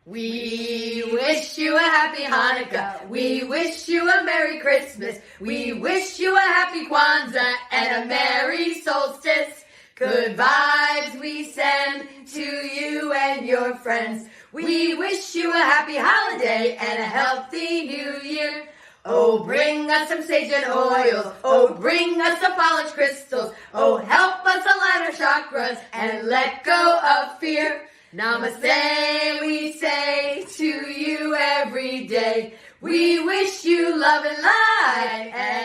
We wish you a happy Hanukkah. We wish you a Merry Christmas. We wish you a happy Kwanzaa and a Merry Solstice. Good vibes we send to you and your friends. We wish you a happy holiday and a healthy new year. Oh, bring us some sage and oil. Oh, bring us some polished crystals. Oh, help us align our chakras and let go of fear. Namaste, we say to you every day. We wish you love and light and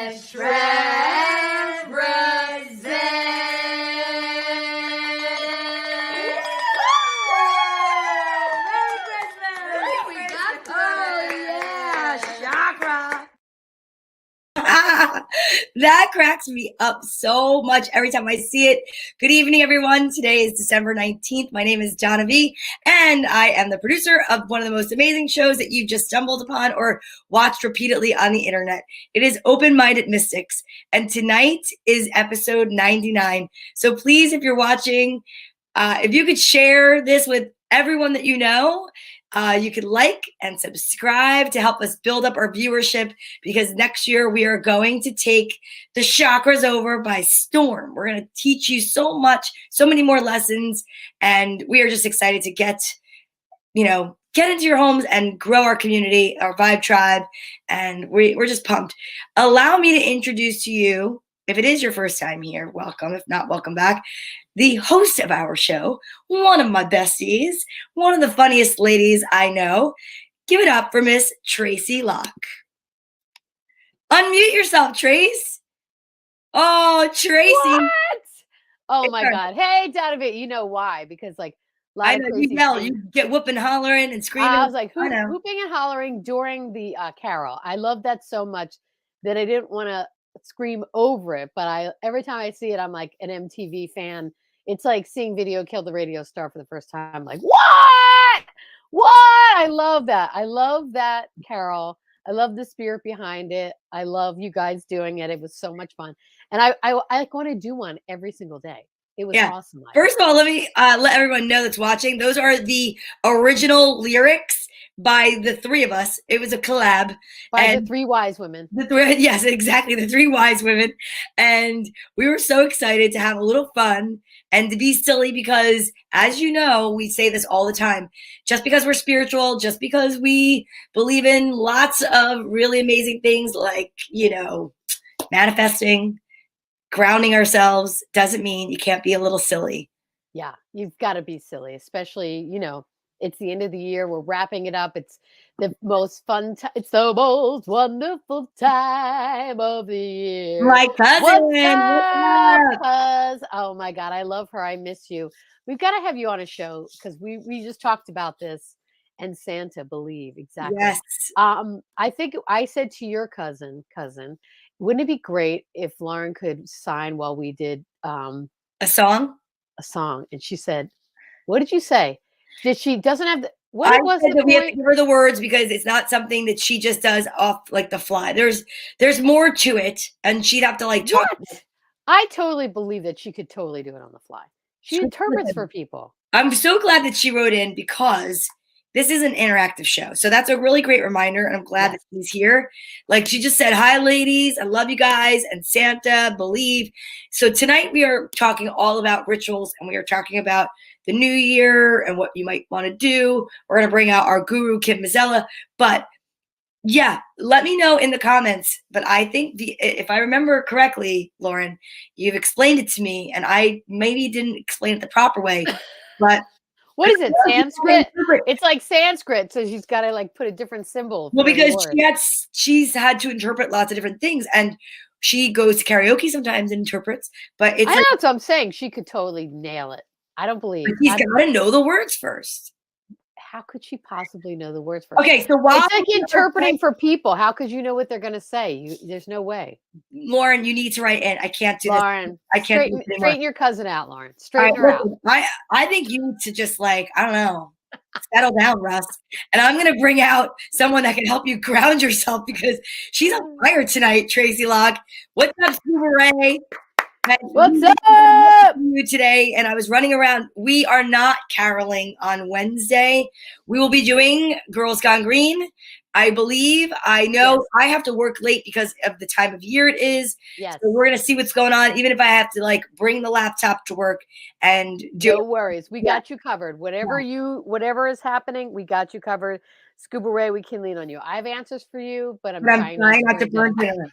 That cracks me up so much every time I see it. Good evening, everyone. Today is December 19th. My name is Donna V, and I am the producer of one of the most amazing shows that you've just stumbled upon or watched repeatedly on the internet. It is Minded Mystics, and tonight is episode 99. So please, if you're watching, if you could share this with everyone that you know, you could like and subscribe to help us build up our viewership, because next year we are going to take the chakras over by storm. We're going to teach you so much, so many more lessons, and we are just excited to get into your homes and grow our community, our vibe tribe, and we're just pumped. Allow me to introduce to you, if it is your first time here, welcome. If not, welcome back. The host of our show, one of my besties, one of the funniest ladies I know. Give it up for Miss Tracy Locke. Unmute yourself, Trace. Oh, Tracy. What? Oh my God. Hey, Donovan, you know why? Because I know you yell, you get whooping, hollering, and screaming. I was like whooping and hollering during the carol. I love that so much that I didn't want to scream over it, but every time I see it, I'm like an MTV fan. It's like seeing Video Kill the Radio Star for the first time. I'm like, what? I love that. I love that carol. I love the spirit behind it. I love you guys doing it. It was so much fun. And I want to do one every single day. It was awesome. First of all, let me let everyone know that's watching. Those are the original lyrics by the three of us. It was a collab by the three wise women. Yes, exactly. The three wise women. And we were so excited to have a little fun and to be silly because, as you know, we say this all the time. Just because we're spiritual, just because we believe in lots of really amazing things like, manifesting, grounding ourselves, doesn't mean you can't be a little silly. Yeah, you've got to be silly, especially, it's the end of the year. We're wrapping it up. It's the most fun time. It's the most wonderful time of the year. My cousin. Oh my God, I love her. I miss you. We've got to have you on a show because we just talked about this and Santa believe. Exactly. Yes. I think I said to your cousin, wouldn't it be great if Lauren could sign while we did a song? A song. And she said, what did you say? Did she doesn't have we have to give her the words because it's not something that she just does off like the fly. There's more to it, and she'd have to talk. I totally believe that she could totally do it on the fly. She interprets for people. I'm so glad that she wrote in because this is an interactive show. So that's a really great reminder, and I'm glad that she's here. Like she just said, hi, ladies. I love you guys. And Santa, believe. So tonight we are talking all about rituals, and we are talking about the new year and what you might want to do. We're going to bring out our guru, Kim Mazzella. But yeah, let me know in the comments. But I think if I remember correctly, Lauren, you've explained it to me, and I maybe didn't explain it the proper way, but what is it? Sanskrit? It's like Sanskrit, so she's got to put a different symbol. Well, because she's had to interpret lots of different things, and she goes to karaoke sometimes and interprets. But it's that's what I'm saying. She could totally nail it. I don't believe. She's got to know the words first. How could she possibly know the words first? Okay, so while it's like interpreting for people, how could you know what they're going to say? There's no way. Lauren, you need to write in. I can't do Lauren, this. I can't straighten your cousin out, Lauren. Straighten her out. I think you need to just I don't know, settle down, Russ. And I'm going to bring out someone that can help you ground yourself because she's on fire tonight, Tracy Locke. What's up, Super Ray? What's up? You today, and I was running around. We are not caroling on Wednesday. We will be doing Girls Gone Green. I believe. I know Yes. I have to work late because of the time of year it is. Yes. So we're gonna see what's going on, even if I have to like bring the laptop to work and do. No worries. We got you covered. Whatever is happening, we got you covered. Scuba Ray, we can lean on you. I have answers for you, but I'm trying not to burn them. dinner.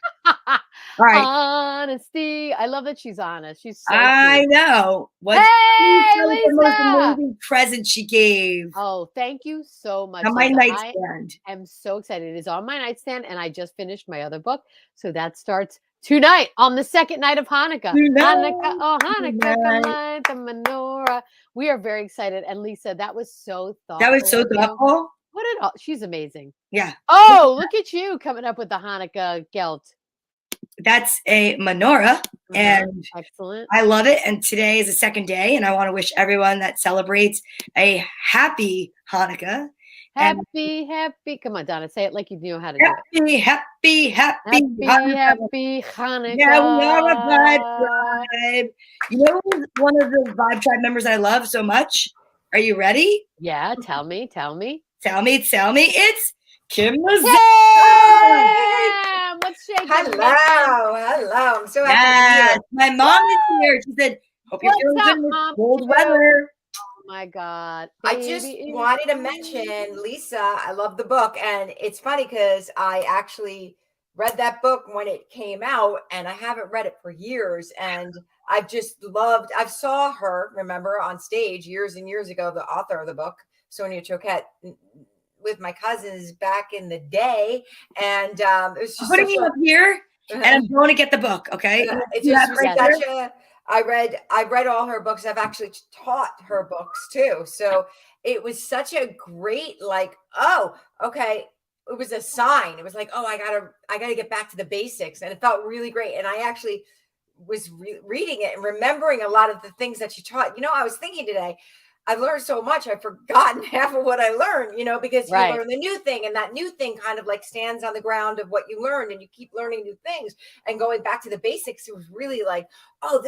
All right. Honesty. I love that she's honest. She's so I cute. know. What's Hey, the most Lisa! amazing present she gave? Oh, thank you so much. On my Lisa. nightstand. I am so excited. It is on my nightstand, and I just finished my other book. So that starts tonight on the second night of Hanukkah. Hanukkah, oh Hanukkah, come light the menorah. We are very excited. And Lisa, that was so thoughtful. That was so of you. thoughtful. She's amazing. Yeah. Oh, look at you coming up with the Hanukkah gelt. That's a menorah, and excellent. I love it. And today is the second day, and I want to wish everyone that celebrates a happy Hanukkah. Happy. Come on, Donna, say it like you know how to do it. Happy Happy Hanukkah. Yeah, we are a Vibe Tribe. You know one of the Vibe Tribe members I love so much? Are you ready? Yeah, tell me. It's Kim Mazzella. Hey, what's shaking? Hello. I'm so happy to be here. My mom is here. She said, "Hope you're feeling good in this cold weather." Oh my God. I just wanted to mention, Lisa, I love the book. And it's funny because I actually read that book when it came out, and I haven't read it for years. And I've just I saw her, remember, on stage years and years ago, the author of the book, Sonia Choquette, with my cousins back in the day. And it was just putting you up here, and I'm going to get the book. Okay. It just was such a. I read all her books. I've actually taught her books too. So it was such a great, like, oh, okay. It was a sign. It was like, oh, I gotta get back to the basics. And it felt really great. And I actually was reading it and remembering a lot of the things that she taught. You know, I was thinking today, I learned so much. I've forgotten half of what I learned, because you learn the new thing, and that new thing kind of like stands on the ground of what you learned, and you keep learning new things and going back to the basics. It was really like, oh,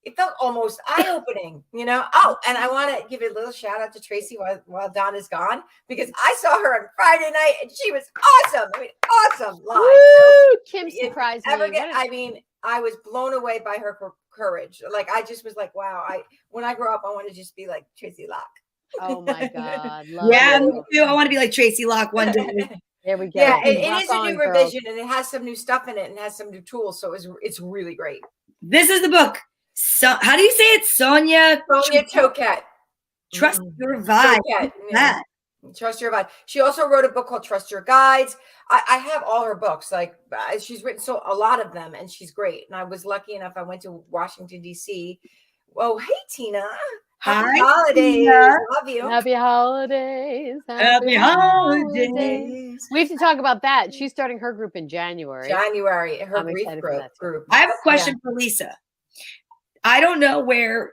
it felt almost eye-opening, Oh, and I want to give a little shout out to Tracy while Donna's gone, because I saw her on Friday night and she was awesome. I mean, awesome live. Woo! Kim surprised me. I was blown away by her courage. Like, I just was like, wow. When I grow up, I want to just be like Tracy Locke. Oh my God. Me too. I want to be like Tracy Locke one day. There we go. Yeah, it is a new revision, and it has some new stuff in it, and has some new tools. So it's really great. This is the book. So, how do you say it? Sonia Choquette. Trust Your Vibe. Yeah. Trust Your Vibe. She also wrote a book called Trust Your Guides. I have all her books. Like, she's written a lot of them, and she's great. And I was lucky enough. I went to Washington, D.C. Oh, hey, Tina. Happy holidays. Tina. Love you. Happy holidays. Happy holidays. We have to talk about that. She's starting her group in January. Her grief group. I have a question for Lisa. I don't know where.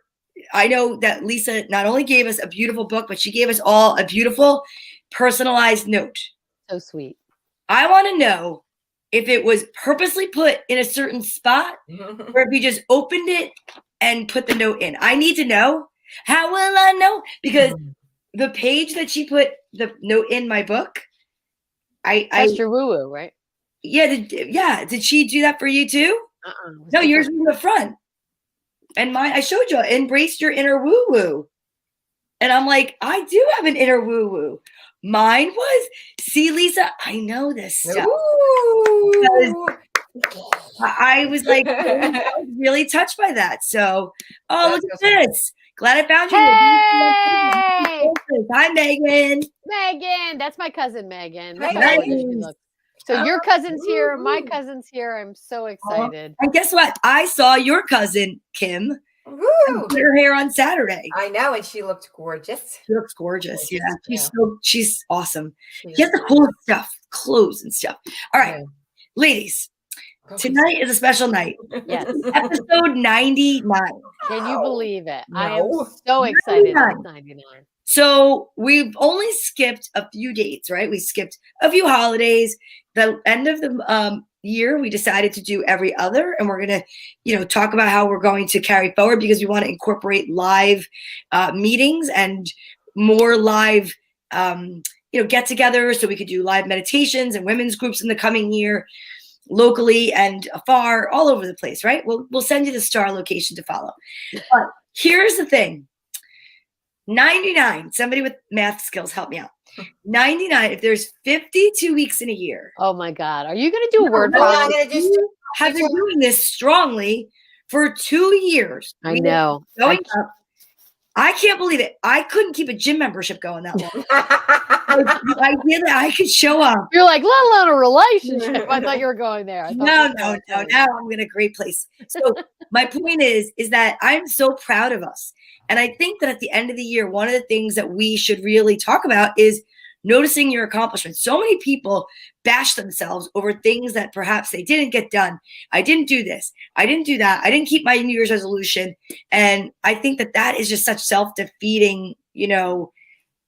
I know that Lisa not only gave us a beautiful book, but she gave us all a beautiful personalized note. So sweet. I want to know if it was purposely put in a certain spot or if you just opened it and put the note in. I need to know. How will I know? Because the page that she put the note in my book, That's your woo-woo, right? Yeah. Did she do that for you too? No, yours was in the front. And mine, I showed you, embrace your inner woo-woo. And I'm like, I do have an inner woo-woo. Mine was, see, Lisa, I know this stuff. I was like, I was really touched by that. So, look at this. Glad I found you. Hey! Hi, Megan. Megan, that's my cousin, Megan. Nice. So your cousin's here, my cousin's here. I'm so excited. And guess what? I saw your cousin, Kim, put her hair on Saturday. I know, and she looked gorgeous. She looks gorgeous. Yeah, she's awesome. She has the coolest stuff, clothes and stuff. All right, ladies, tonight is a special night. Yes. Episode 99. Can you believe it? No. I am so excited. 99. So we've only skipped a few dates, right? We skipped a few holidays. The end of the year, we decided to do every other, and we're going to, talk about how we're going to carry forward, because we want to incorporate live meetings and more live, get-togethers, so we could do live meditations and women's groups in the coming year, locally and afar, all over the place, right? We'll send you the star location to follow. But here's the thing. 99, somebody with math skills, help me out. 99, if there's 52 weeks in a year. Oh my God. Are you going to do a word No, problem? I'm going to just have been doing this strongly for 2 years. I know. Going up. I can't believe it. I couldn't keep a gym membership going that long. The idea that I could show up. You're like, let alone a relationship. I thought you were going there. No. Now I'm in a great place. So my point is that I'm so proud of us. And I think that at the end of the year, one of the things that we should really talk about is noticing your accomplishments. So many people bash themselves over things that perhaps they didn't get done. I didn't do this. I didn't do that. I didn't keep my New Year's resolution. And I think that is just such self-defeating,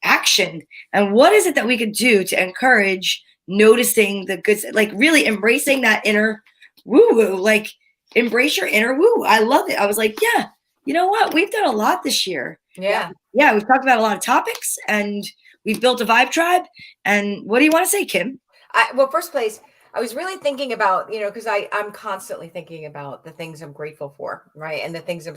action. And what is it that we could do to encourage noticing the good, like really embracing that inner woo-woo, like embrace your inner woo. I love it. I was like, yeah, you know what? We've done a lot this year. Yeah. Yeah. We've talked about a lot of topics, and we've built a vibe tribe. And what do you want to say, Kim? Well, first place, I was really thinking about, because I'm constantly thinking about the things I'm grateful for, right? And the things and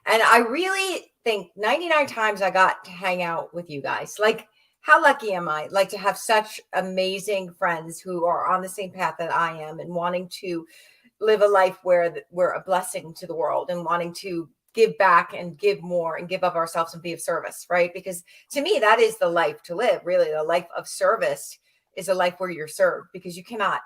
I really think 99 times I got to hang out with you guys. Like, how lucky am I? Like, to have such amazing friends who are on the same path that I am, and wanting to live a life where we're a blessing to the world, and wanting to give back and give more and give of ourselves and be of service, right? Because to me, that is the life to live. Really, the life of service is a life where you're served, because you cannot.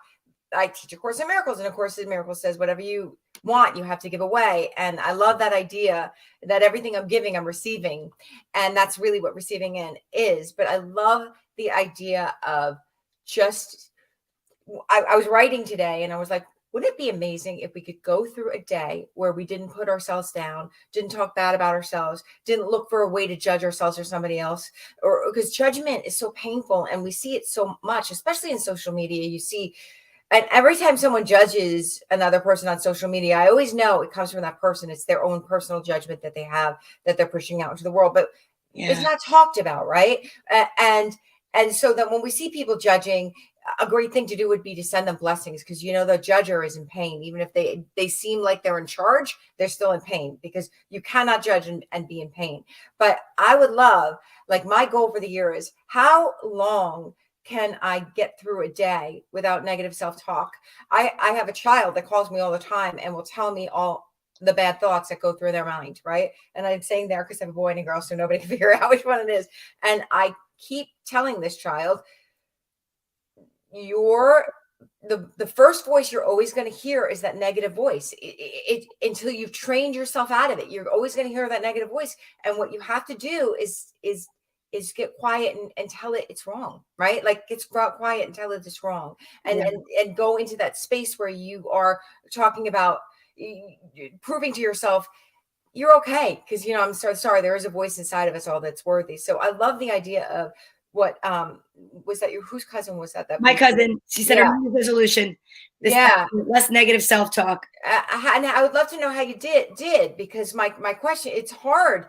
I teach A Course in Miracles, and A Course in Miracles says whatever you want, you have to give away. And I love that idea that everything I'm giving, I'm receiving. And that's really what receiving in is. But I love the idea of just, I was writing today, and I was like, wouldn't it be amazing if we could go through a day where we didn't put ourselves down, didn't talk bad about ourselves, didn't look for a way to judge ourselves or somebody else, or because judgment is so painful, and we see it so much, especially in social media. You see, and every time someone judges another person on social media, I always know it comes from that person. It's their own personal judgment that they have, that they're pushing out into the world, but it's not talked about, right? And so that when we see people judging, a great thing to do would be to send them blessings, because the judger is in pain. Even if they seem like they're in charge, they're still in pain, because you cannot judge and be in pain. But I would love, like, my goal for the year is, how long can I get through a day without negative self-talk? I have a child that calls me all the time and will tell me all the bad thoughts that go through their mind, right? And I'm saying there because I have a boy and a girl, so nobody can figure out which one it is. And I keep telling this child, the first voice you're always going to hear is that negative voice. It until you've trained yourself out of it, you're always going to hear that negative voice. And what you have to do is get quiet and tell it it's wrong, right? Like, get quiet and tell it it's wrong, and go into that space where you are talking about proving to yourself you're okay, because I'm so sorry, there is a voice inside of us all that's worthy. So I love the idea of what was that whose cousin was that my cousin. She said her New Year's resolution, less negative self-talk. And I would love to know how you did, because my question, it's hard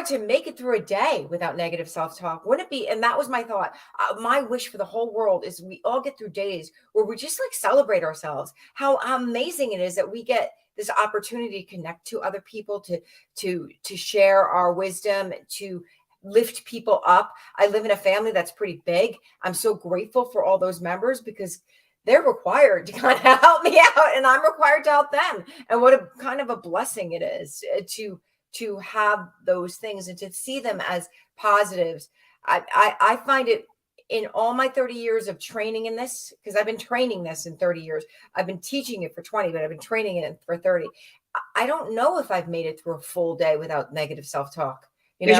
to make it through a day without negative self-talk. Wouldn't it be? And that was my thought. My wish for the whole world is we all get through days where we just like celebrate ourselves. How amazing it is that we get this opportunity to connect to other people, to share our wisdom, to lift people up. I live in a family that's pretty big. I'm so grateful for all those members, because they're required to kind of help me out, and I'm required to help them. And what a kind of a blessing it is to have those things and to see them as positives. I find it, in all my 30 years of training in this, because I've been training this in 30 years, I've been teaching it for 20, but I've been training it for 30. I don't know if I've made it through a full day without negative self-talk. When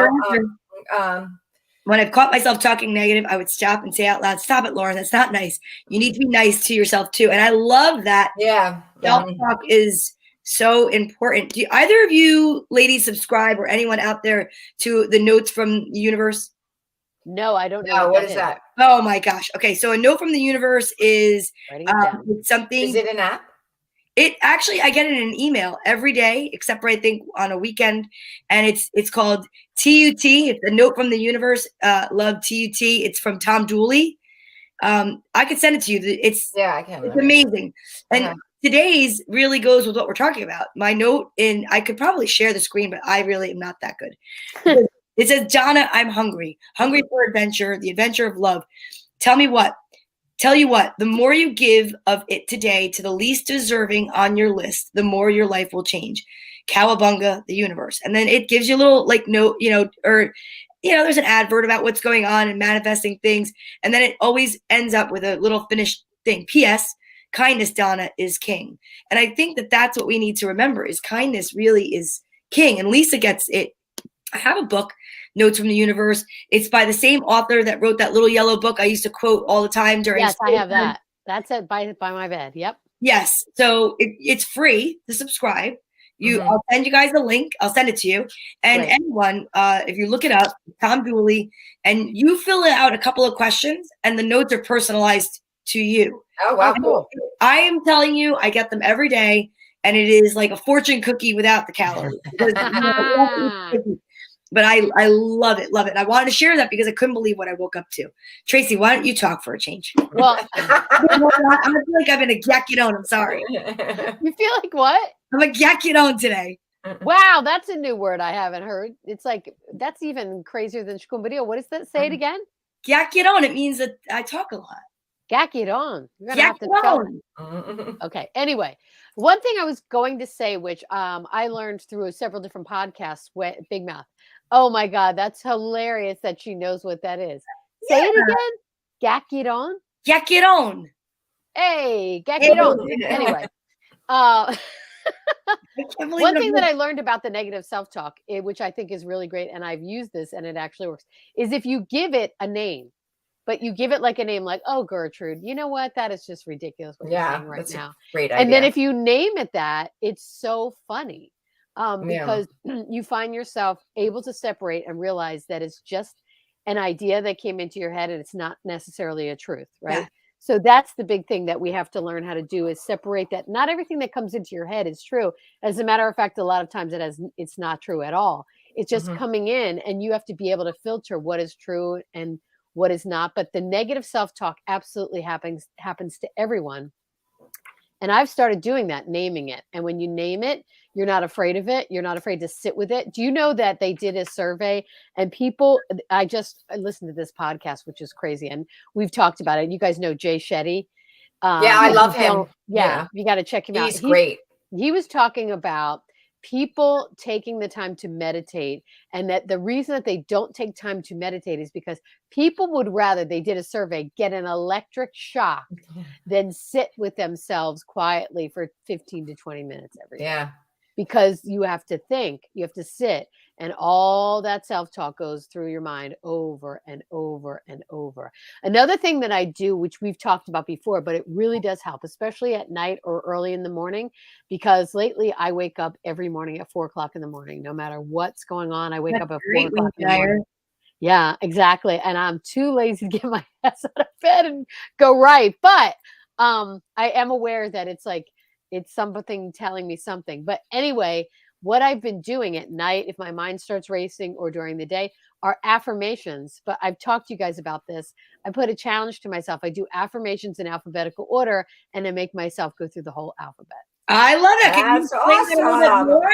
I've caught myself talking negative, I would stop and say out loud, "Stop it, Lauren. That's not nice. You need to be nice to yourself too." And I love that. Yeah. Self-talk is so important. Do either of you ladies subscribe, or anyone out there, to the Notes from the Universe? No, I don't know. No, what is that? Oh my gosh. Okay, so a note from the universe is Writing it down. something. Is it an app? It actually, I get it in an email every day, except for I think on a weekend, and it's called TUT. It's a note from the universe. Love TUT. It's from Tom Dooley. I could send it to you. It's I can. It's amazing. And today's really goes with what we're talking about. My note I could probably share the screen, but I really am not that good. It says, Donna, I'm hungry for adventure, the adventure of love. Tell you what, the more you give of it today to the least deserving on your list, the more your life will change. Cowabunga, the universe. And then it gives you a little note, or there's an advert about what's going on and manifesting things. And then it always ends up with a little finished thing. P.S. Kindness, Donna, is king. And I think that that's what we need to remember is kindness really is king. And Lisa gets it. I have a book, Notes from the Universe. It's by the same author that wrote that little yellow book I used to quote all the time during. Yes, I have that. That's it by my bed. Yep. Yes. So it's free to subscribe. I'll send you guys a link. I'll send it to you. And anyone, if you look it up, Tom Dooley, and you fill it out a couple of questions, and the notes are personalized to you. Oh, wow, cool. I am telling you, I get them every day, and it is like a fortune cookie without the calories. But I love it, love it. And I wanted to share that because I couldn't believe what I woke up to. Tracy, why don't you talk for a change? Well, I feel like I've been a gackidone. I'm sorry. You feel like what? I'm a gackidone today. Wow, that's a new word I haven't heard. It's like, that's even crazier than shkumbadil. What does that say it again? Gackidone. It means that I talk a lot. Gackidone. You're going to have to tell. Okay. Anyway, one thing I was going to say, which I learned through several different podcasts, Big Mouth. Oh my God, that's hilarious that she knows what that is. Say it again. Gackidone. Gackidone. Hey, gackidone. Anyway. One thing that I learned about the negative self-talk, which I think is really great, and I've used this and it actually works, is if you give it a name, but you give it like a name like, oh, Gertrude, you know what? That is just ridiculous what you're saying right now. Great idea. And then if you name it that, it's so funny because you find yourself able to separate and realize that it's just an idea that came into your head and it's not necessarily a truth, right? Yeah. So that's the big thing that we have to learn how to do is separate that. Not everything that comes into your head is true. As a matter of fact, a lot of times it's not true at all. It's just coming in, and you have to be able to filter what is true and what is not. But the negative self-talk absolutely happens to everyone. And I've started doing that, naming it. And when you name it, you're not afraid of it. You're not afraid to sit with it. Do you know that they did a survey and people, I listened to this podcast, which is crazy. And we've talked about it. You guys know Jay Shetty. I love him. Yeah, you got to check him out. He's great. He was talking about people taking the time to meditate, and that the reason that they don't take time to meditate is because people would rather, they did a survey, get an electric shock than sit with themselves quietly for 15 to 20 minutes every day. Because you have to think, you have to sit, and all that self-talk goes through your mind over and over and over. Another thing that I do, which we've talked about before, but it really does help, especially at night or early in the morning, because lately I wake up every morning at 4:00 in the morning, no matter what's going on. I wake up at 4:00 in the morning. Yeah, exactly. And I'm too lazy to get my ass out of bed and go right. But I am aware that it's something telling me something. But anyway, what I've been doing at night, if my mind starts racing, or during the day, are affirmations. But I've talked to you guys about this. I put a challenge to myself. I do affirmations in alphabetical order, and I make myself go through the whole alphabet. I love it. Can you explain that a little bit more?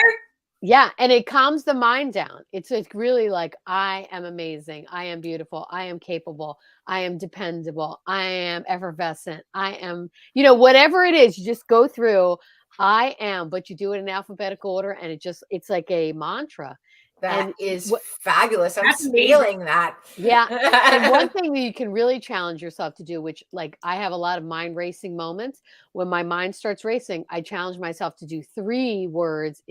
Yeah, and it calms the mind down. It's really like, I am amazing. I am beautiful. I am capable. I am dependable. I am effervescent. I am, whatever it is, you just go through, I am, but you do it in alphabetical order, and it's like a mantra. That is fabulous. I'm feeling that. Yeah. And one thing that you can really challenge yourself to do, which I have a lot of mind racing moments. When my mind starts racing, I challenge myself to do 3 words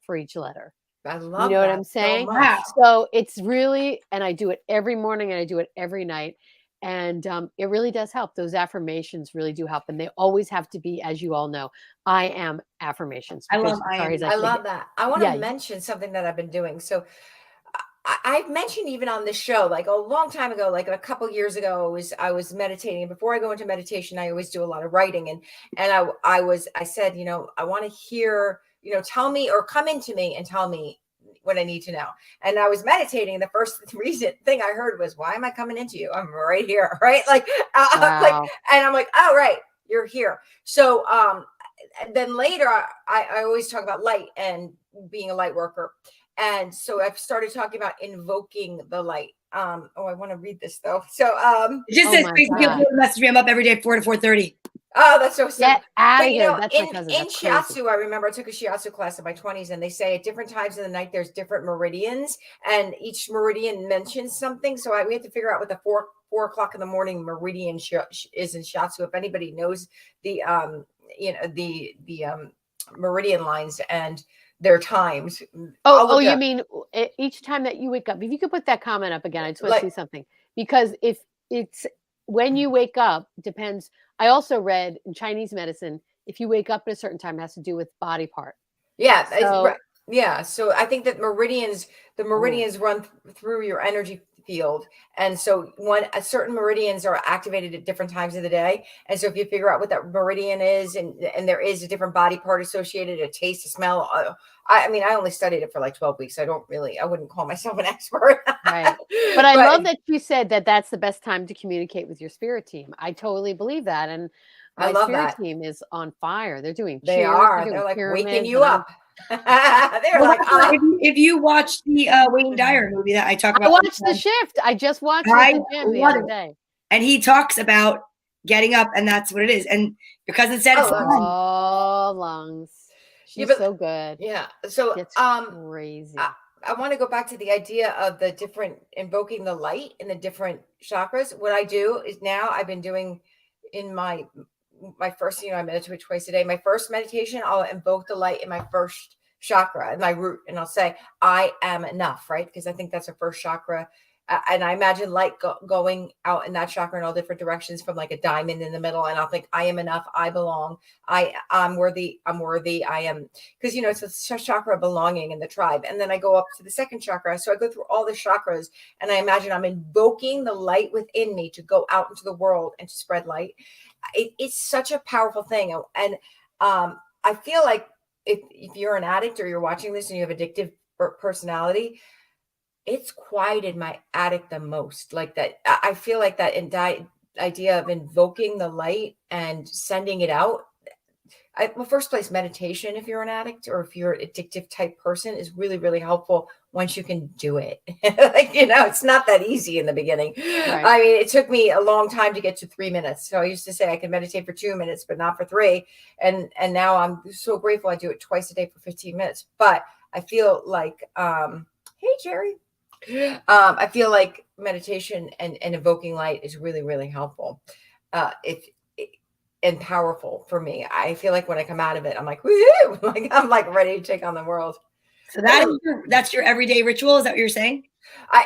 for each letter. I love what I'm saying? So it's really, and I do it every morning and I do it every night. And it really does help. Those affirmations really do help. And they always have to be, as you all know, I am affirmations. I love that. I want to mention something that I've been doing. So I've mentioned even on this show, like a long time ago, like a couple years ago, I was meditating. Before I go into meditation, I always do a lot of writing, and I said, I want to hear, tell me or come into me and tell me what I need to know. And I was meditating, and the first recent thing I heard was, "Why am I coming into you? I'm right here," right? Like, Wow. and I'm like, "Oh, right, you're here." So, then later, I always talk about light and being a light worker. And so I've started talking about invoking the light. I want to read this though. So It just Oh says my Tracy God. message me. I'm up every day 4 to 4:30. oh, that's so simple. Get out But of here. That's my cousin. in That's crazy. shiatsu, I remember I took a shiatsu class in my 20s, and they say at different times of the night there's different meridians, and each meridian mentions something. So we have to figure out what the 4 o'clock in the morning meridian is in shiatsu. If anybody knows the meridian lines and their times. Oh, you mean each time that you wake up? If you could put that comment up again, I just want to see something. Because if it's when you wake up, depends. I also read in Chinese medicine, if you wake up at a certain time, it has to do with body part. Yeah, So, yeah. So I think that the meridians run through your energy field, and so certain meridians are activated at different times of the day. And so if you figure out what that meridian is, and there is a different body part associated, a taste, a smell. I mean, I only studied it for like 12 weeks. I wouldn't call myself an expert. right. But I love that you said that that's the best time to communicate with your spirit team. I totally believe that. And I my love spirit that. team is on fire. They're doing They cheers. are. They're They're like waking pyramids, you up. They're like, if you watch the Wayne Dyer movie that I talk about, I watched The Shift. I just watched it at the gym the other day. And he talks about getting up, and that's what it is. And your cousin said it's lungs. She's so good. Yeah. So it's crazy. I want to go back to the idea of the different invoking the light in the different chakras. What I do is now I've been doing in my first, I meditate twice a day. My first meditation, I'll invoke the light in my first chakra, in my root, and I'll say, I am enough, right? Because I think that's a first chakra. And I imagine light going out in that chakra in all different directions from like a diamond in the middle. And I'll think, I am enough. I belong. I'm worthy. I'm worthy. I am. Because, it's a chakra of belonging in the tribe. And then I go up to the second chakra. So I go through all the chakras, and I imagine I'm invoking the light within me to go out into the world and to spread light. It's such a powerful thing. And I feel like if you're an addict or you're watching this and you have addictive personality, it's quieted my addict the most. Like that, I feel like that idea of invoking the light and sending it out. Well, first place, meditation, if you're an addict or if you're an addictive type person, is really, really helpful once you can do it. It's not that easy in the beginning. Right. I mean, it took me a long time to get to 3 minutes. So I used to say I can meditate for 2 minutes, but not for 3. And now I'm so grateful I do it twice a day for 15 minutes. But I feel like, hey, Jerry. I feel like meditation and invoking light is really, really helpful. And powerful for me. I feel like when I come out of it, I'm like, woohoo! Like I'm like ready to take on the world. So that's your everyday ritual. Is that what you're saying?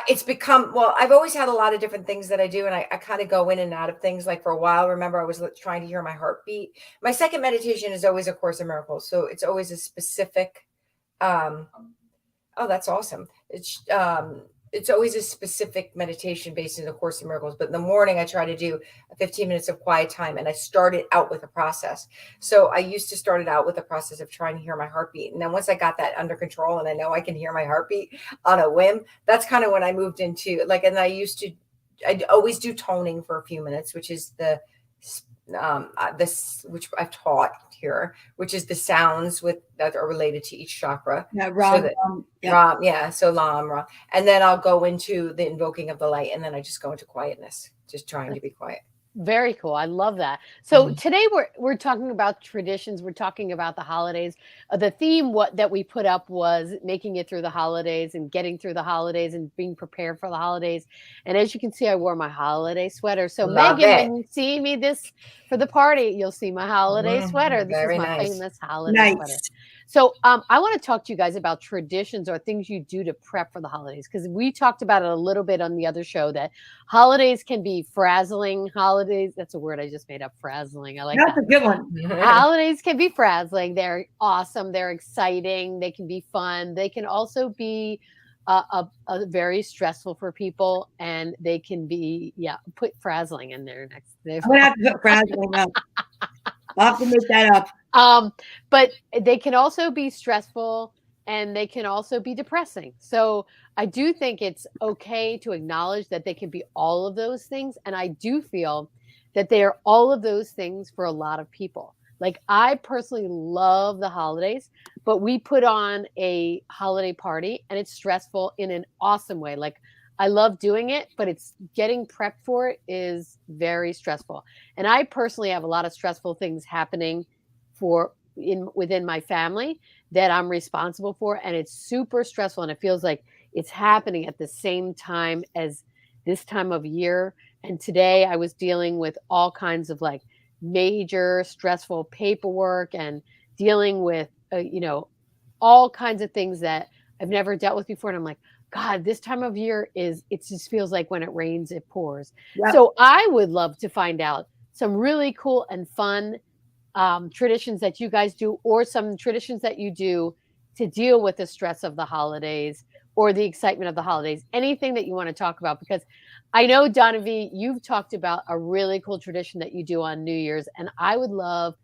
It's become, well, I've always had a lot of different things that I do, and I kind of go in and out of things. Like for a while, remember, I was trying to hear my heartbeat. My second meditation is always A Course in Miracles, so it's always a specific. Oh, that's awesome! It's always a specific meditation based in A Course in Miracles. But in the morning, I try to do 15 minutes of quiet time. And I started out with a process. So I used to start it out with a process of trying to hear my heartbeat. And then once I got that under control and I know I can hear my heartbeat on a whim, that's kind of when I moved into I'd always do toning for a few minutes, which is which I've taught here, which is the sounds that are related to each chakra. Yeah, So Lam, Ra. And then I'll go into the invoking of the light, and then I just go into quietness, just trying to be quiet. Very cool. I love that. So today we're talking about traditions. We're talking about the holidays. The theme that we put up was making it through the holidays and getting through the holidays and being prepared for the holidays. And as you can see, I wore my holiday sweater. So Megan, when you see me for the party, you'll see my holiday sweater. This is my famous holiday sweater. So I want to talk to you guys about traditions or things you do to prep for the holidays, because we talked about it a little bit on the other show that holidays can be frazzling. That's a word I just made up, frazzling. I like that. That's a good one. Holidays can be frazzling. They're awesome. They're exciting. They can be fun. They can also be very stressful for people, and they can be, put frazzling in there next. I'm gonna have to put frazzling up. I'll have to make that up. But they can also be stressful, and they can also be depressing. So I do think it's okay to acknowledge that they can be all of those things. And I do feel that they are all of those things for a lot of people. Like, I personally love the holidays, but we put on a holiday party and it's stressful in an awesome way. Like, I love doing it, but it's getting prepped for it is very stressful. And I personally have a lot of stressful things happening within my family that I'm responsible for. And it's super stressful. And it feels like it's happening at the same time as this time of year. And today I was dealing with all kinds of like major stressful paperwork and dealing with, all kinds of things that I've never dealt with before. And I'm like, God, this time of year it just feels like when it rains, it pours. Yep. So I would love to find out some really cool and fun traditions that you guys do, or some traditions that you do to deal with the stress of the holidays or the excitement of the holidays. Anything that you want to talk about, because I know, Donna V, you've talked about a really cool tradition that you do on New Year's, and I would love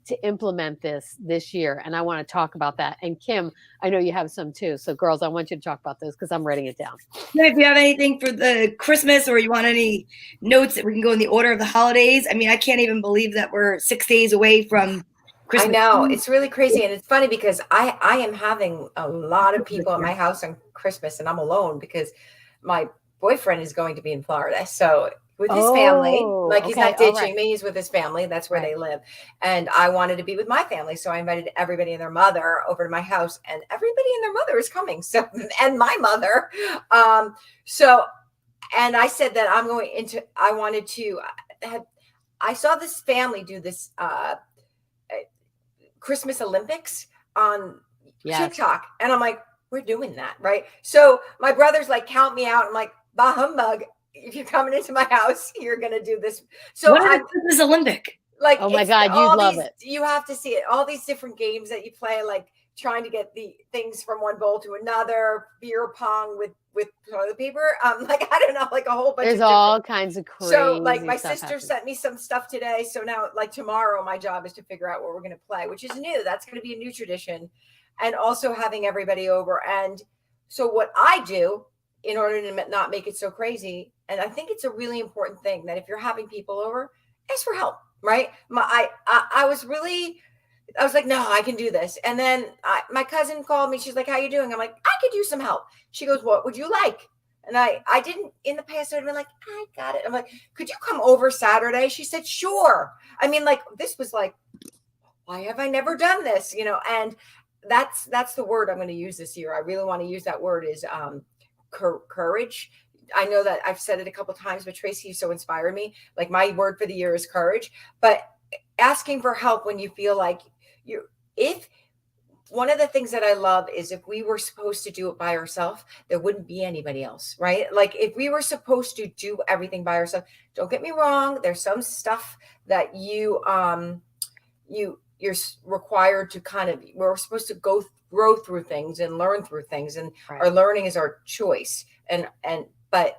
to implement this year, and I want to talk about that. And Kim, I know you have some too. So girls, I want you to talk about those because I'm writing it down. If you have anything for the Christmas, or you want any notes that we can go in the order of the holidays. I mean, I can't even believe that we're 6 days away from Christmas. I know, it's really crazy. And it's funny because I am having a lot of people at my house on Christmas, and I'm alone because my boyfriend is going to be in Florida. So with his family, like, he's not ditching me. He's with his family. That's where they live. And I wanted to be with my family. So I invited everybody and their mother over to my house, and everybody and their mother is coming. So, and my mother. And I said that I saw this family do this Christmas Olympics on TikTok. And I'm like, we're doing that. Right. So my brother's like, count me out. I'm like, bah humbug. If you're coming into my house, you're going to do this. So what is this Olympic? Like, oh my God, you love it. You have to see it. All these different games that you play, like trying to get the things from one bowl to another, beer pong with toilet paper. Like, I don't know, like a whole bunch. There's all kinds of crazy. So like my sister sent me some stuff today. So now, like, tomorrow, my job is to figure out what we're going to play, which is new. That's going to be a new tradition. And also having everybody over. And so what I do in order to not make it so crazy, and I think it's a really important thing, that if you're having people over, ask for help, right? I was like, no, I can do this. And then my cousin called me. She's like, how you doing? I'm like, I could use some help. She goes, what would you like? And I didn't, in the past, I'd been like, I got it. I'm like, could you come over Saturday? She said, sure. I mean, like, this was like, why have I never done this? And that's the word I'm going to use this year. I really want to use that word, is courage. I know that I've said it a couple of times, but Tracy, you so inspired me. Like, my word for the year is courage. But asking for help when you feel like one of the things that I love is, if we were supposed to do it by ourselves, there wouldn't be anybody else, right? Like, if we were supposed to do everything by ourselves, don't get me wrong, there's some stuff that you're required to we're supposed to grow through things and learn through things, and our learning is our choice. But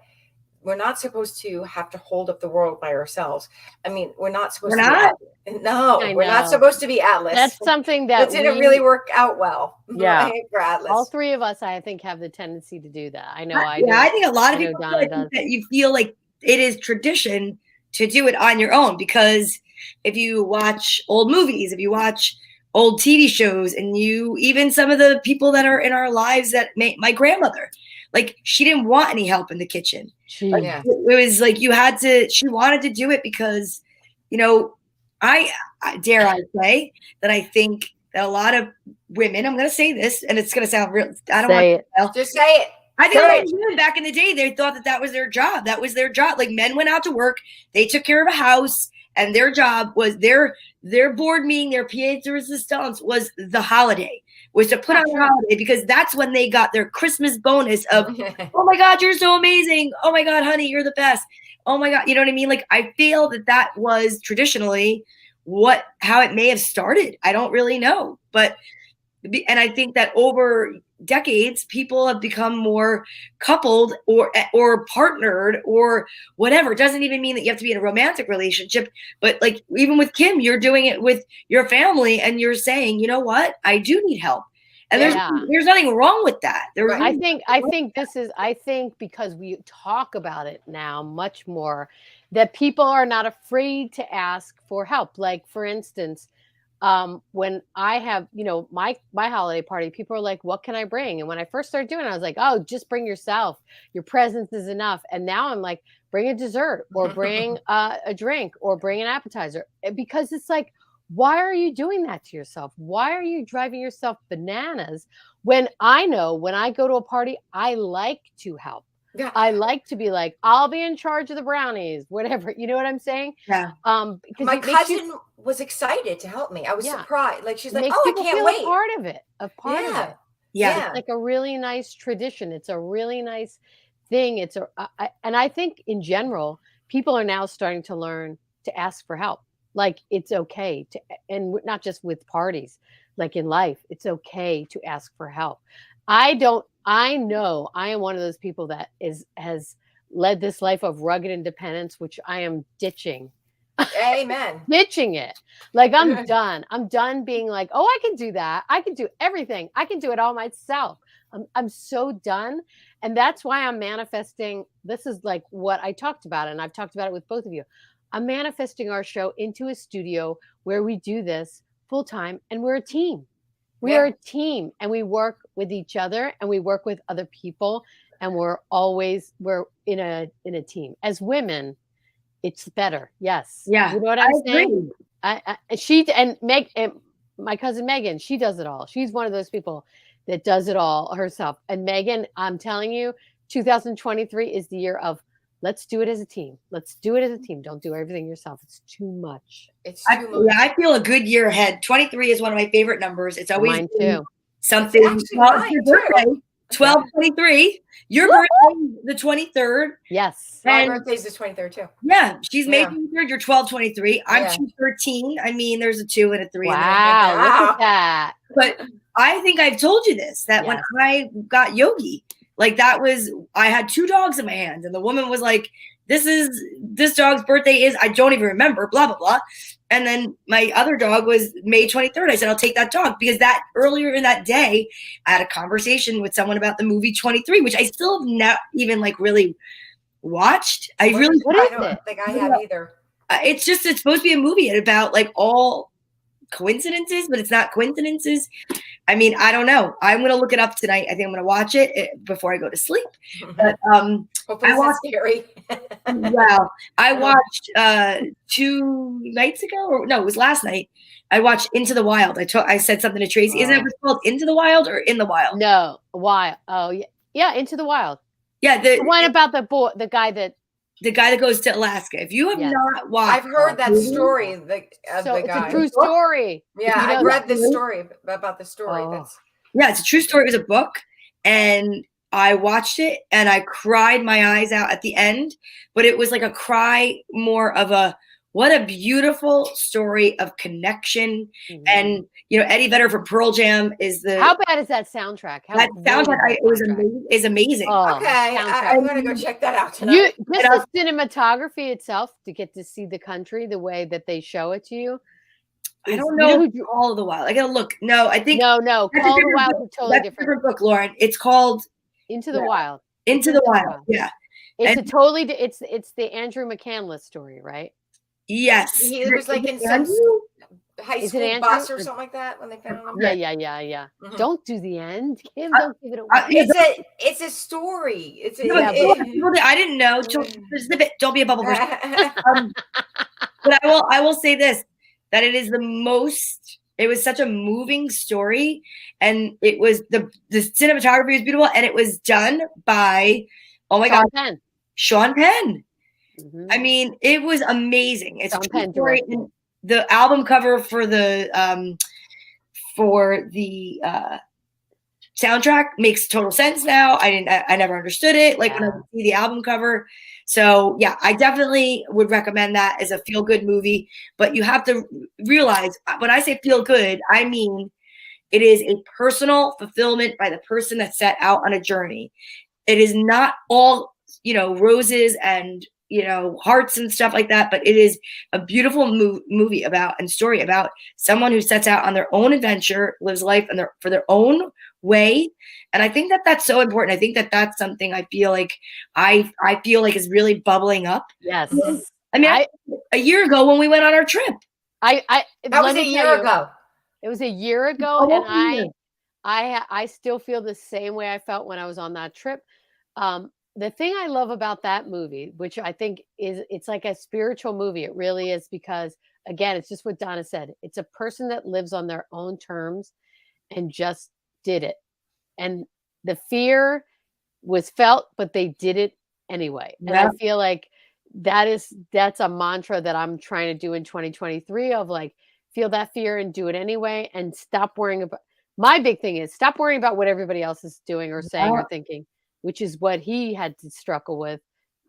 we're not supposed to have to hold up the world by ourselves. I mean, we're not supposed to. We're not supposed to be Atlas. That's something that didn't really work out well. Yeah. For Atlas. All three of us, I think, have the tendency to do that. I know I do. do. I think a lot of people Donna does. that you feel like it is tradition to do it on your own, because if you watch old movies, if you watch old TV shows, and even some of the people that are in our lives, that my grandmother, like, she didn't want any help in the kitchen. It was like, she wanted to do it because, I dare I say that I think that a lot of women, I'm going to say this, and it's going to sound real. I don't want to just say it. I think a lot of women back in the day, they thought that was their job. That was their job. Like, men went out to work, they took care of a house, and their job was their board meeting, their pièce de résistance was the holiday. Was to put on a holiday, because that's when they got their Christmas bonus of, oh my God, you're so amazing. Oh my God, honey, you're the best. Oh my God. You know what I mean? Like, I feel that was traditionally how it may have started. I don't really know, but And I think that over decades, people have become more coupled or partnered or whatever. It doesn't even mean that you have to be in a romantic relationship, but like even with Kim, you're doing it with your family and you're saying, you know what, I do need help. And there's nothing wrong with that. I think because we talk about it now much more, that people are not afraid to ask for help. Like, for instance, when I have, my holiday party, people are like, what can I bring? And when I first started doing it, I was like, oh, just bring yourself. Your presence is enough. And now I'm like, bring a dessert or bring a drink or bring an appetizer. Because it's like, why are you doing that to yourself? Why are you driving yourself bananas when I know when I go to a party, I like to help. Yeah. I like to be like, I'll be in charge of the brownies, whatever. You know what I'm saying? Yeah. Because my cousin was excited to help me. I was surprised. Like, she's like, oh, I can't wait. A part of it. Yeah. It's like a really nice tradition. It's a really nice thing. And I think in general, people are now starting to learn to ask for help. Like, it's okay to, and not just with parties, like in life, it's okay to ask for help. I know I am one of those people that has led this life of rugged independence, which I am ditching. Amen. Ditching it. Like, I'm done. I'm done being like, oh, I can do that. I can do everything. I can do it all myself. I'm so done. And that's why I'm manifesting. This is like what I talked about. And I've talked about it with both of you. I'm manifesting our show into a studio where we do this full time and we're a team. We are a team and we work with each other and we work with other people and we're in a team. As women, it's better. Yes. Yeah. You know what I'm saying? My cousin Megan, she does it all. She's one of those people that does it all herself. And Megan, I'm telling you, 2023 is the year of let's do it as a team. Let's do it as a team. Don't do everything yourself. It's too much. It's too much. Yeah, I feel a good year ahead. 23 is one of my favorite numbers. It's always mine too. Something. Well, your birthday, 12/23. Your birthday, the 23rd. Yes. My birthday's the 23rd too. Yeah, she's May 23rd. You're 12/23. I'm 2/13. I mean, there's a 2 and a 3. Wow, look at that. But I think I've told you this, that when I got Yogi, like I had 2 dogs in my hands and the woman was like, this dog's birthday is, I don't even remember, blah, blah, blah. And then my other dog was May 23rd. I said, I'll take that dog because that earlier in that day, I had a conversation with someone about the movie 23, which I still have not even like really watched. I don't think I have either. It's supposed to be a movie about like all coincidences, but it's not coincidences. I mean, I don't know. I'm going to look it up tonight. I think I'm going to watch it before I go to sleep. But I watched scary. Wow. I watched 2 nights ago, or no, it was last night. I watched Into the Wild. I said something to Tracy. Isn't it called Into the Wild or In the Wild? No, Wild. Oh, yeah. Yeah, Into the Wild. Yeah. The one about the guy that goes to Alaska. If you have not watched, I've heard that story. The guy. It's a true story. Yeah, I read the story about the story. Yeah, it's a true story. It was a book, and I watched it, and I cried my eyes out at the end. But it was like a cry, more of a what a beautiful story of connection. Mm-hmm. And Eddie Vedder from Pearl Jam is how bad is that soundtrack? That soundtrack is amazing. Oh, okay, I'm gonna go check that out tonight. The cinematography itself, to get to see the country the way that they show it to you. I don't know Call of the Wild. I gotta look. No, I think no. Call of the Wild is totally different book, Lauren. It's called Into the Wild. Into the Wild. Yeah, it's the Andrew McCandless story, right? Yes, he was like in some high school bus or something like that when they found him. Yeah. Mm-hmm. Don't do the end, Kim. Don't give it away. It's a story. I didn't know. Don't be a bubble person. But I will say this: that it is it was such a moving story, and it was the cinematography was beautiful, and it was done by Sean Penn. Mm-hmm. I mean, it was amazing. It's a true story. And the album cover for the soundtrack makes total sense now. I never understood it. Like when I see the album cover. So yeah, I definitely would recommend that as a feel good movie. But you have to realize when I say feel good, I mean It is a personal fulfillment by the person that set out on a journey. It is not all, roses and, hearts and stuff like that, but it is a beautiful movie about and story about someone who sets out on their own adventure, lives life for their own way. And I think that that's so important. I think that that's something I feel like is really bubbling up. Yes. I mean, a year ago when we went on our trip. That was a year ago. It was a year ago, and I still feel the same way I felt when I was on that trip. The thing I love about that movie, which I think it's like a spiritual movie. It really is, because again, it's just what Donna said. It's a person that lives on their own terms and just did it. And the fear was felt, but they did it anyway. And I feel like that's a mantra that I'm trying to do in 2023 of like, feel that fear and do it anyway, and stop worrying about. My big thing is stop worrying about what everybody else is doing or saying or thinking, which is what he had to struggle with.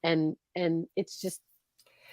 And it's just,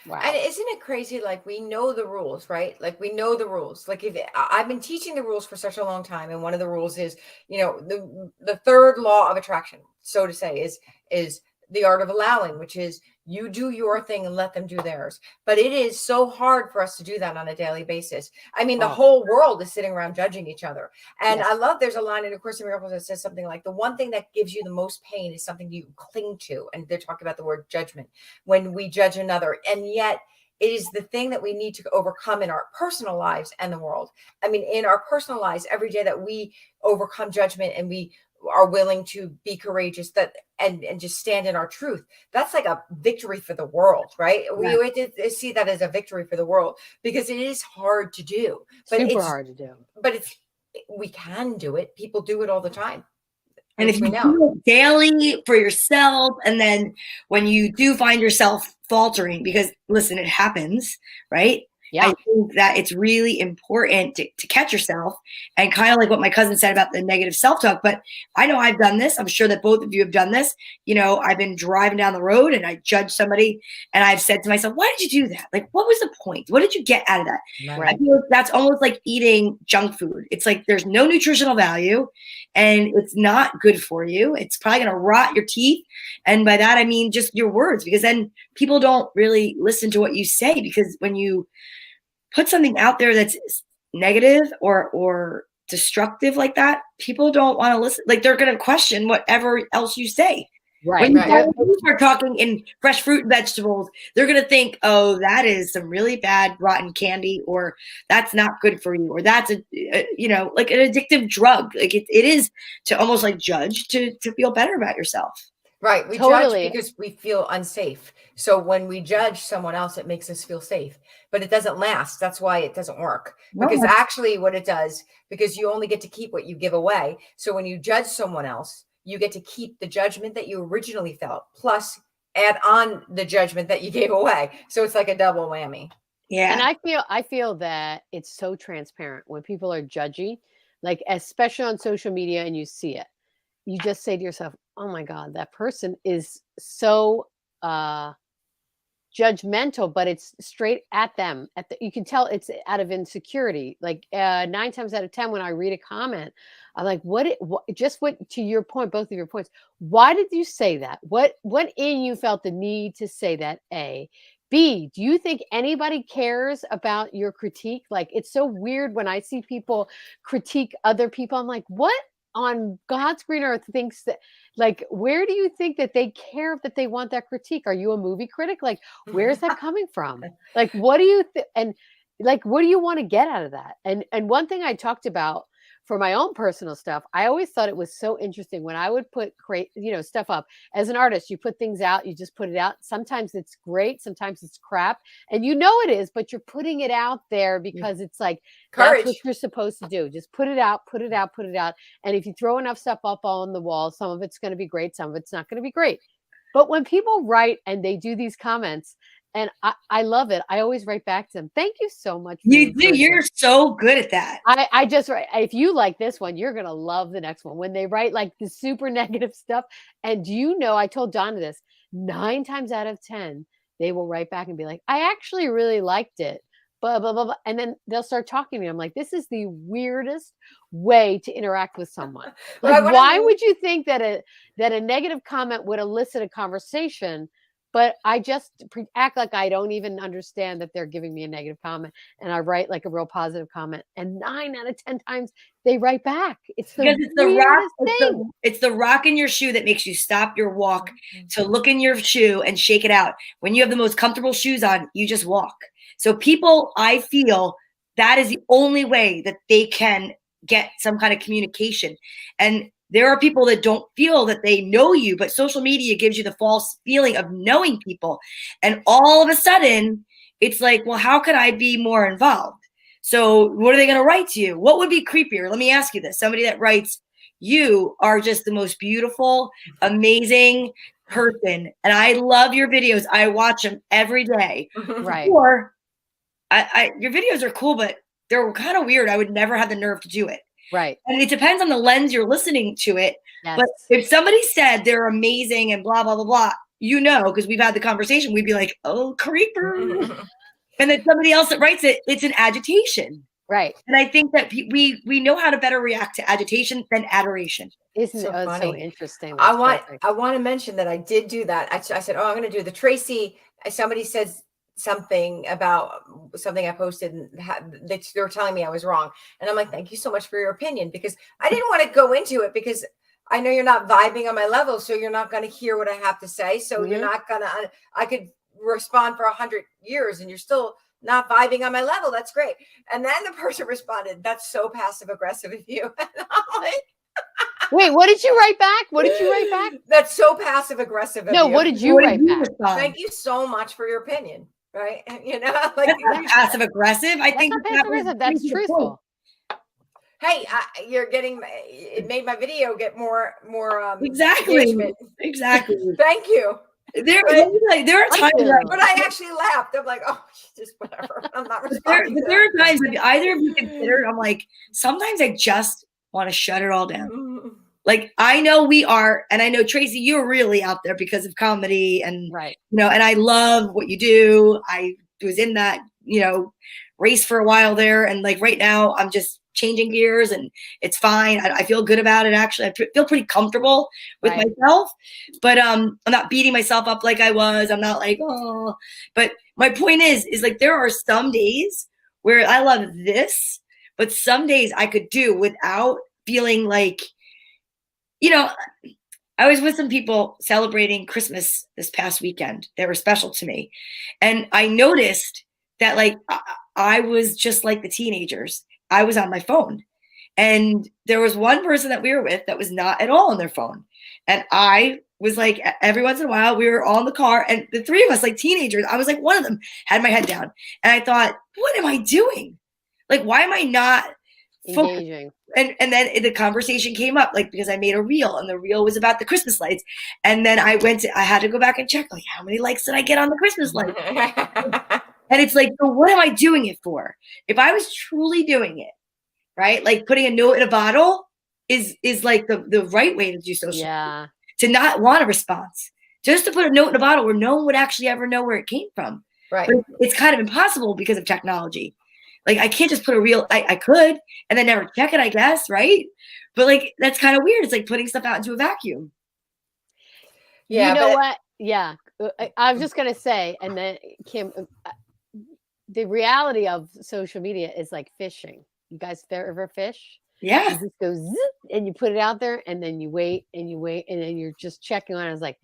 wow. And isn't it crazy? Like, we know the rules, right? Like, we know the rules. Like, if I've been teaching the rules for such a long time, and one of the rules is, the third law of attraction, so to say, is the art of allowing, which is you do your thing and let them do theirs. But it is so hard for us to do that on a daily basis. I mean, the whole world is sitting around judging each other. And I love, there's a line in A Course in Miracles that says something like, the one thing that gives you the most pain is something you cling to. And they're talking about the word judgment, when we judge another. And yet it is the thing that we need to overcome in our personal lives and the world. I mean, in our personal lives, every day that we overcome judgment and we are willing to be courageous, and just stand in our truth, that's like a victory for the world, right? We have to see that as a victory for the world, because it is hard to do, but super hard to do. But we can do it. People do it all the time. And if you do it daily for yourself, and then when you do find yourself faltering, because listen, it happens, right? Yeah. I think that it's really important to catch yourself, and kind of like what my cousin said about the negative self-talk. But I know I've done this. I'm sure that both of you have done this. I've been driving down the road and I judge somebody, and I've said to myself, why did you do that? Like, what was the point? What did you get out of that? Right. I feel like that's almost like eating junk food. It's like there's no nutritional value and it's not good for you. It's probably going to rot your teeth. And by that, I mean just your words, because then people don't really listen to what you say, because when you put something out there that's negative or destructive like that, people don't want to listen. Like, they're going to question whatever else you say. Right. When you start talking in fresh fruit and vegetables, they're going to think, oh, that is some really bad rotten candy, or that's not good for you, or that's like an addictive drug. Like it is to almost like judge to feel better about yourself. Right. We judge because we feel unsafe. So when we judge someone else, it makes us feel safe, but it doesn't last. That's why it doesn't work. Because actually what it does, because you only get to keep what you give away. So when you judge someone else, you get to keep the judgment that you originally felt, plus add on the judgment that you gave away. So it's like a double whammy. Yeah. And I feel that it's so transparent when people are judgy, like especially on social media, and you see it. You just say to yourself, oh my God, that person is so judgmental, but it's straight at them. You can tell it's out of insecurity. Like 9 times out of 10, when I read a comment, I'm like, to your point, both of your points, why did you say that? What in you felt the need to say that? A. B, do you think anybody cares about your critique? Like, it's so weird when I see people critique other people. I'm like, what on God's green earth thinks that, like, where do you think that they care that they want that critique? Are you a movie critic? Like, where's that coming from? Like, what do you and like, what do you want to get out of that? And one thing I talked about for my own personal stuff, I always thought it was so interesting when I would put stuff up. As an artist, you put things out, you just put it out. Sometimes it's great, sometimes it's crap, and it is, but you're putting it out there because it's like, courage. That's what you're supposed to do. Just put it out, put it out, put it out. And if you throw enough stuff up on the wall, some of it's going to be great, some of it's not going to be great. But when people write and they do these comments, and I love it, I always write back to them. Thank you so much. You do. You're so good at that. I just write, if you like this one, you're going to love the next one. When they write like the super negative stuff. And I told Donna this, 9 times out of 10, they will write back and be like, I actually really liked it, blah, blah, blah, blah. And then they'll start talking to me. I'm like, this is the weirdest way to interact with someone. Like, why would you think that a negative comment would elicit a conversation? But I just act like I don't even understand that they're giving me a negative comment. And I write like a real positive comment. And 9 out of 10 times they write back. It's the weirdest thing. It's the rock in your shoe that makes you stop your walk to look in your shoe and shake it out. When you have the most comfortable shoes on, you just walk. So people, I feel that is the only way that they can get some kind of communication. And there are people that don't feel that they know you, but social media gives you the false feeling of knowing people. And all of a sudden, it's like, well, how could I be more involved? So what are they going to write to you? What would be creepier? Let me ask you this. Somebody that writes, you are just the most beautiful, amazing person. And I love your videos. I watch them every day. Right. Or your videos are cool, but they're kind of weird. I would never have the nerve to do it. Right. And it depends on the lens you're listening to it. Yes. But if somebody said they're amazing and blah, blah, blah, blah, because we've had the conversation, we'd be like, oh, creeper. And then somebody else that writes it, it's an agitation. Right. And I think that we know how to better react to agitation than adoration. Isn't it so interesting? I want to mention that I did do that. I said, oh, I'm going to do the Tracy. Somebody says something about something I posted and they were telling me I was wrong. And I'm like, thank you so much for your opinion, because I didn't want to go into it because I know you're not vibing on my level. So you're not going to hear what I have to say. So you're not going to, I could respond for 100 years and you're still not vibing on my level. That's great. And then the person responded, that's so passive aggressive of you. And I'm like, wait, what did you write back? What did you write back? That's so passive aggressive of you. No, what did you write back? Thank you so much for your opinion. Right. Like that's not passive aggressive. I think that's truthful. Hey, you're getting, it made my video get more exactly. engagement. Exactly. Thank you. There are times, but I actually laughed. I'm like, oh, just whatever. I'm not responding. There are times that either of you consider. I'm like, sometimes I just want to shut it all down. Like, I know we are, and I know, Tracy, you're really out there because of comedy and, and I love what you do. I was in that, race for a while there. And like right now I'm just changing gears and it's fine. I feel good about it. Actually, I feel pretty comfortable with myself, but I'm not beating myself up like I was. I'm not like, oh, but my point is like, there are some days where I love this, but some days I could do without feeling like, I was with some people celebrating Christmas this past weekend. They were special to me. And I noticed that like, I was just like the teenagers. I was on my phone. And there was one person that we were with that was not at all on their phone. And I was like, every once in a while, we were all in the car and the three of us, like teenagers, I was like one of them, had my head down. And I thought, what am I doing? Like, why am I not engaging? And then the conversation came up, like, because I made a reel and the reel was about the Christmas lights. And then I had to go back and check, like, how many likes did I get on the Christmas lights? And it's like, so what am I doing it for? If I was truly doing it, right? Like putting a note in a bottle is like the right way to do social media. To not want a response. Just to put a note in a bottle where no one would actually ever know where it came from. Right. But it's kind of impossible because of technology. Like, I can't just put a reel, I could, and then never check it, I guess, right? But like, that's kind of weird. It's like putting stuff out into a vacuum. Yeah. You know what? Yeah. I was just going to say, and then Kim, the reality of social media is like fishing. You guys ever fish? Yeah. You just go zip and you put it out there and then you wait and then you're just checking on it. I was like,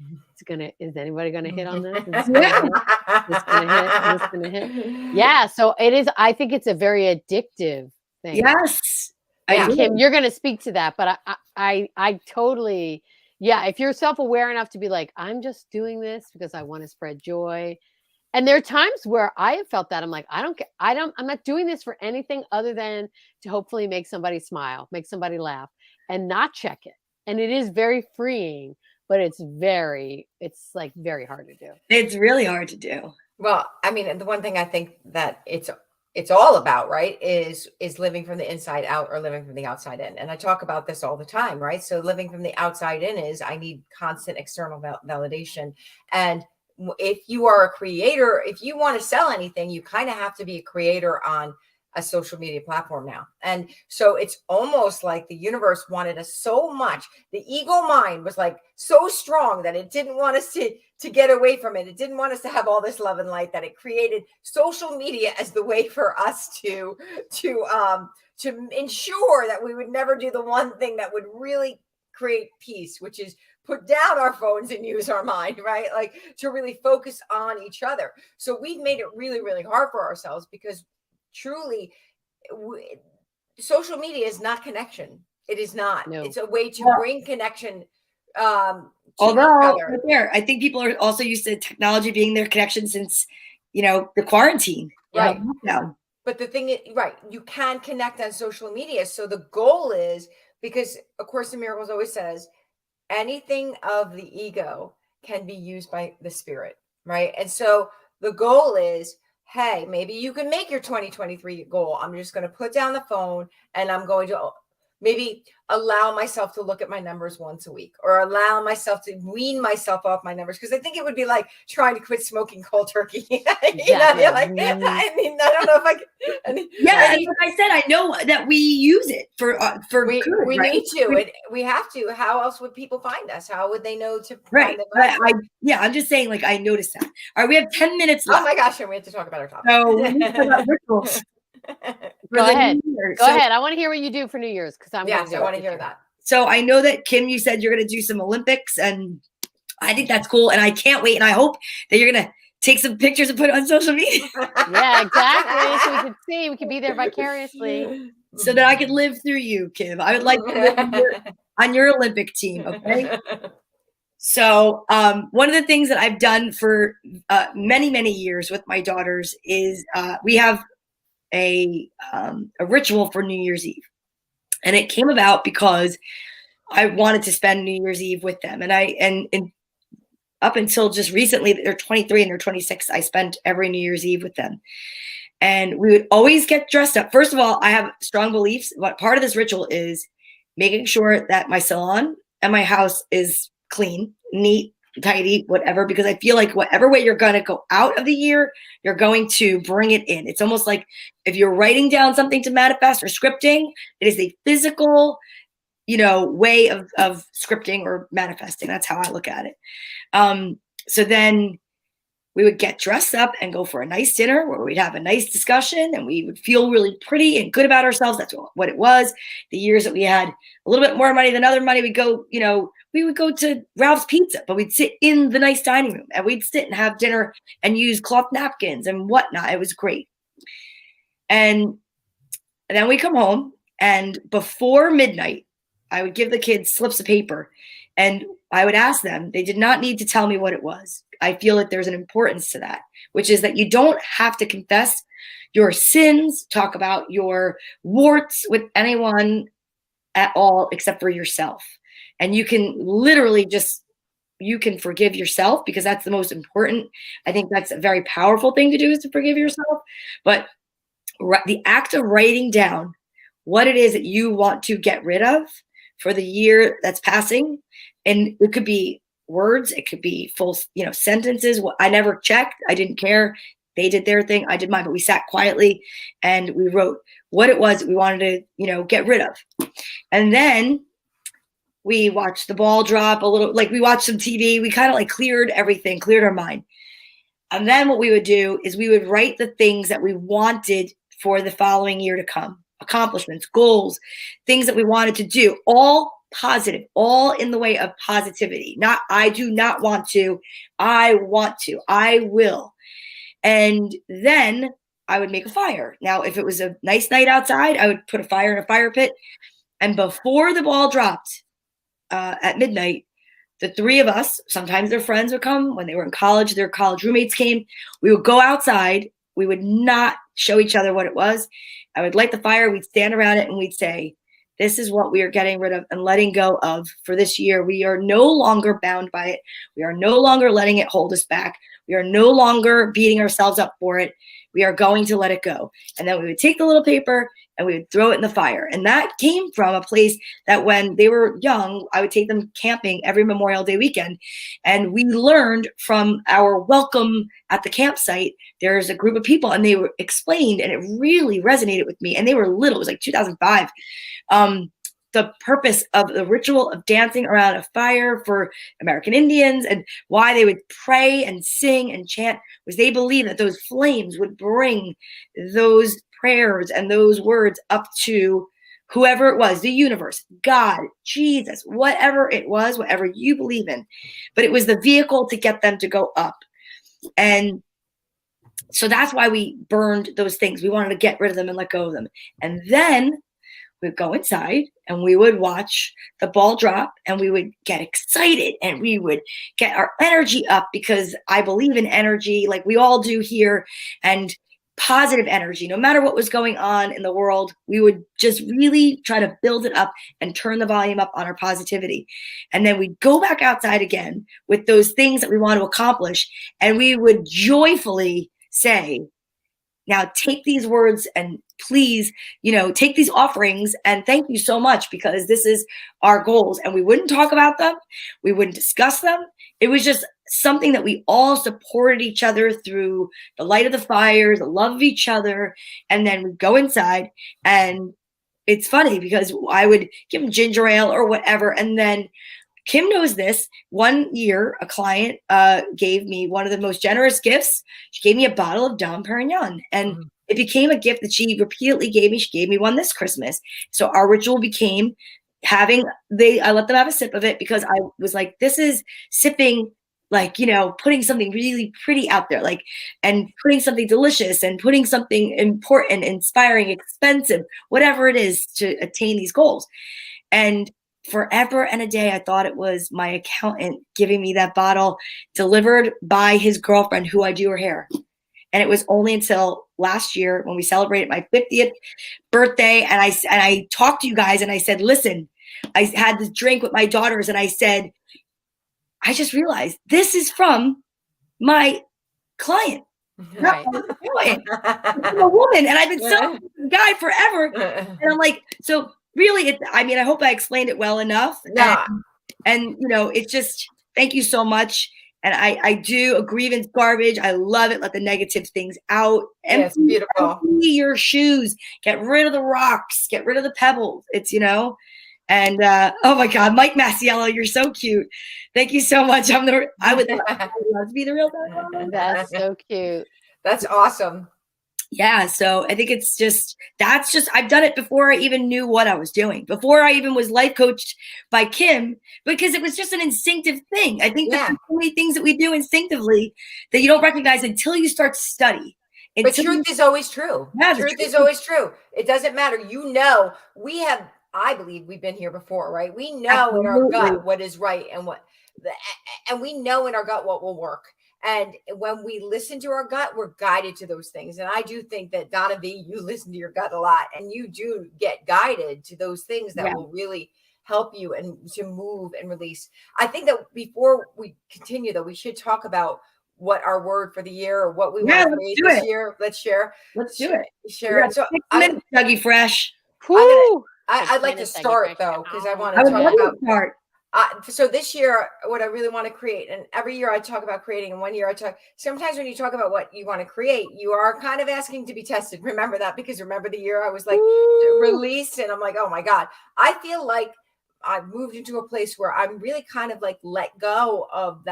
is anybody going to hit on this? Is this going to hit? Yeah. So it is. I think it's a very addictive thing. Yes. Kim, you're going to speak to that, but I totally, if you're self-aware enough to be like, I'm just doing this because I want to spread joy. And there are times where I have felt that I'm like, I'm not doing this for anything other than to hopefully make somebody smile, make somebody laugh and not check it. And it is very freeing, but it's like very hard to do. It's really hard to do. Well, I mean, the one thing I think that it's all about, right, is living from the inside out or living from the outside in. And I talk about this all the time, right? So living from the outside in is I need constant external validation. And if you are a creator, if you want to sell anything, you kind of have to be a creator on a social media platform now. And so it's almost like the universe wanted us so much. The ego mind was like so strong that it didn't want us to get away from it. It didn't want us to have all this love and light, that it created social media as the way for us to ensure that we would never do the one thing that would really create peace, which is put down our phones and use our mind, right? Like to really focus on each other. So we've made it really, really hard for ourselves, because truly social media is not connection. It is not. No. It's a way to bring connection. Although right there, I think people are also used to technology being their connection since, the quarantine. Right. Lockdown. But the thing is, right, you can connect on social media. So the goal is, because A Course in Miracles always says, anything of the ego can be used by the spirit, right? And so the goal is, hey, maybe you can make your 2023 goal. I'm just going to put down the phone and I'm going to maybe allow myself to look at my numbers once a week, or allow myself to wean myself off my numbers. Because I think it would be like trying to quit smoking cold turkey. You're like, I mean, I don't know if I can. Yeah, and like I said, I know that we use it for we good, right? need to. We have to. How else would people find us? How would they know to right? find I'm just saying, like, I noticed that. All right, we have 10 minutes left. Oh my gosh, and we have to talk about our topic. So we need to talk about rituals. Go ahead. Go ahead. I want to hear what you do for New Year's, because I want to hear that. So I know that Kim, you said you're going to do some Olympics, and I think that's cool, and I can't wait, and I hope that you're going to take some pictures and put it on social media. Yeah, exactly. So we could see, we could be there vicariously, so that I could live through you, Kim. I would like to live on your Olympic team. Okay. So one of the things that I've done for many, many years with my daughters is we have a ritual for New Year's Eve. And it came about because I wanted to spend New Year's Eve with them. And up until just recently, they're 23 and they're 26, I spent every New Year's Eve with them. And we would always get dressed up. First of all, I have strong beliefs, but part of this ritual is making sure that my salon and my house is clean, neat, tidy, whatever, because I feel like whatever way you're going to go out of the year, you're going to bring it in. It's almost like if you're writing down something to manifest or scripting, it is a physical, way of scripting or manifesting. That's how I look at it. So then we would get dressed up and go for a nice dinner where we'd have a nice discussion and we would feel really pretty and good about ourselves. That's what it was. The years that we had a little bit more money than other money, we'd go, we would go to Ralph's Pizza, but we'd sit in the nice dining room and we'd sit and have dinner and use cloth napkins and whatnot. It was great. And then we come home, and before midnight, I would give the kids slips of paper and I would ask them. They did not need to tell me what it was. I feel like there's an importance to that, which is that you don't have to confess your sins, talk about your warts with anyone at all except for yourself. And you can literally you can forgive yourself, because that's the most important. I think that's a very powerful thing to do, is to forgive yourself. But the act of writing down what it is that you want to get rid of for the year that's passing, and it could be words, it could be full, sentences. I never checked. I didn't care. They did their thing. I did mine, but we sat quietly and we wrote what it was that we wanted to, get rid of. And then we watched the ball drop a little, like we watched some TV. We kind of like cleared everything, cleared our mind. And then what we would do is we would write the things that we wanted for the following year to come, accomplishments, goals, things that we wanted to do, all positive, all in the way of positivity. Not, I do not want to, I want to, I will. And then I would make a fire. Now, if it was a nice night outside, I would put a fire in a fire pit. And before the ball dropped at midnight, the three of us, sometimes their friends would come. When they were in college, their college roommates came. We would go outside. We would not show each other what it was. I would light the fire. We'd stand around it and we'd say, this is what we are getting rid of and letting go of for this year. We are no longer bound by it. We are no longer letting it hold us back. We are no longer beating ourselves up for it. We are going to let it go. And then we would take the little paper and we would throw it in the fire. And that came from a place that when they were young, I would take them camping every Memorial Day weekend. And we learned from our welcome at the campsite, there's a group of people and they were explained, and it really resonated with me. And they were little, it was like 2005. The purpose of the ritual of dancing around a fire for American Indians and why they would pray and sing and chant was they believed that those flames would bring those prayers and those words up to whoever it was, the universe, God, Jesus, whatever it was, whatever you believe in. But it was the vehicle to get them to go up. And so that's why we burned those things. We wanted to get rid of them and let go of them. And then we'd go inside and we would watch the ball drop and we would get excited and we would get our energy up, because I believe in energy like we all do here, and positive energy. No matter what was going on in the world, we would just really try to build it up and turn the volume up on our positivity. And then we'd go back outside again with those things that we want to accomplish. And we would joyfully say, now take these words and please, take these offerings and thank you so much, because this is our goals. And we wouldn't talk about them. We wouldn't discuss them. It was just something that we all supported each other through the light of the fires, the love of each other. And then we'd go inside, and it's funny because I would give them ginger ale or whatever. And then Kim knows this. One year, a client gave me one of the most generous gifts. She gave me a bottle of Dom Perignon, and it became a gift that she repeatedly gave me. She gave me one this Christmas. So our ritual became I let them have a sip of it, because I was like, this is sipping, like, putting something really pretty out there, like, and putting something delicious and putting something important, inspiring, expensive, whatever it is to attain these goals. And forever and a day, I thought it was my accountant giving me that bottle delivered by his girlfriend who I do her hair. And it was only until last year when we celebrated my 50th birthday. And I talked to you guys and I said, listen, I had this drink with my daughters and I said, I just realized this is from my client. Right. I'm a woman and I've been selling this guy forever. And I'm like, so really, I hope I explained it well enough. Yeah. And it's just, thank you so much. And I do a grievance garbage. I love it. Let the negative things out. It's beautiful. Empty your shoes. Get rid of the rocks. Get rid of the pebbles. It's, and oh my God, Mike Mazzella, you're so cute. Thank you so much. I would love to be the real Donna. That's so cute. That's awesome. Yeah, so I think I've done it before I even knew what I was doing, before I even was life coached by Kim, because it was just an instinctive thing. I think that there's so many things that we do instinctively that you don't recognize until you start to study. But truth is always true. Yeah, truth is always true. It doesn't matter. I believe we've been here before, right? We know in our gut what is right and and we know in our gut what will work. And when we listen to our gut, we're guided to those things. And I do think that, Donna V, you listen to your gut a lot, and you do get guided to those things that will really help you and to move and release. I think that before we continue, though, we should talk about what our word for the year or what we want to create this year. Let's share. Let's do it. Share. So Dougie Fresh. I'd like to start, though, because I want to talk about. So this year, what I really want to create, and every year I talk about creating, and one year sometimes when you talk about what you want to create, you are kind of asking to be tested. Remember that, because remember the year I was like released and I'm like, oh my God, I feel like I've moved into a place where I'm really kind of like let go of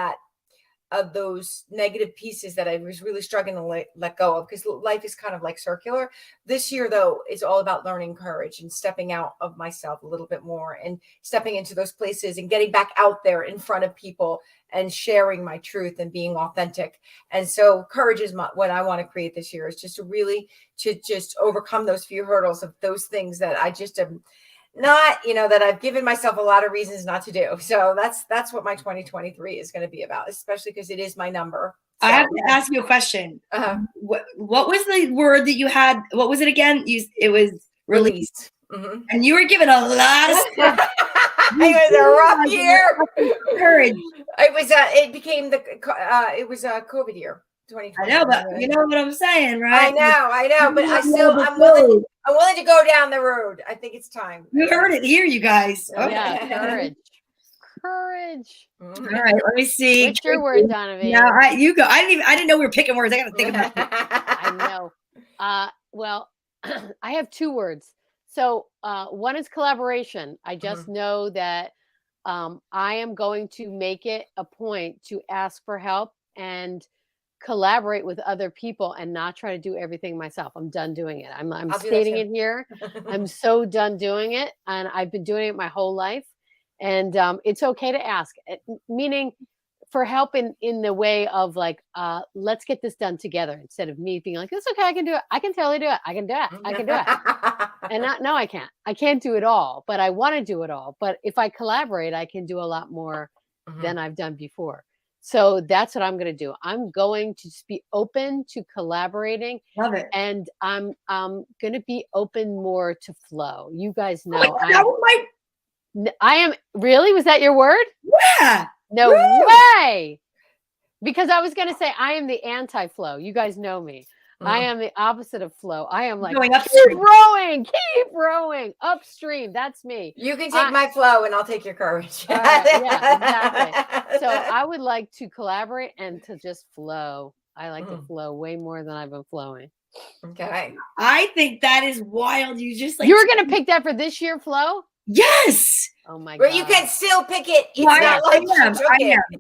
those negative pieces that I was really struggling to let go of, because life is kind of like circular. This year, though, is all about learning courage and stepping out of myself a little bit more and stepping into those places and getting back out there in front of people and sharing my truth and being authentic. And so courage is what I want to create this year, is just to just overcome those few hurdles of those things that I just am not, that I've given myself a lot of reasons not to do. So that's what my 2023 is going to be about, especially because it is my number. So, I have to ask you a question. What was the word that you had? What was it again? It was released. Mm-hmm. And you were given a lot of stuff. It was a rough year. Courage. It was a COVID year. 2020. I know, but you know what I'm saying, right? I know, but I'm willing to go down the road. I think it's time. You heard it here, you guys. Okay. Yeah, courage. All right, let me see. What's your word, Donovan? Yeah, you go. I didn't know we were picking words. I got to think about it. I know. Well, I have 2 words. So one is collaboration. I just know that I am going to make it a point to ask for help and collaborate with other people and not try to do everything myself. I'm done doing it. I'm stating it here. I'm so done doing it, and I've been doing it my whole life. And it's okay to ask, meaning for help in the way of like, let's get this done together, instead of me being like, it's okay, I can do it. I can totally do it. I can do it. I can do it. And no, I can't. I can't do it all, but I want to do it all. But if I collaborate, I can do a lot more than I've done before. So that's what I'm going to do. I'm going to just be open to collaborating. Love it. And I'm going to be open more to flow. You guys know. I am. Really? Was that your word? Yeah. No way. Because I was going to say, I am the anti-flow. You guys know me. I am the opposite of flow. I am like, going upstream. Keep rowing upstream. That's me. You can take my flow and I'll take your courage. Yeah, exactly. So I would like to collaborate and to just flow. I like to flow way more than I've been flowing. Okay. I think that is wild. You just like, you were going to pick that for this year, flow? Yes. Oh my God. But you can still pick it. It's not like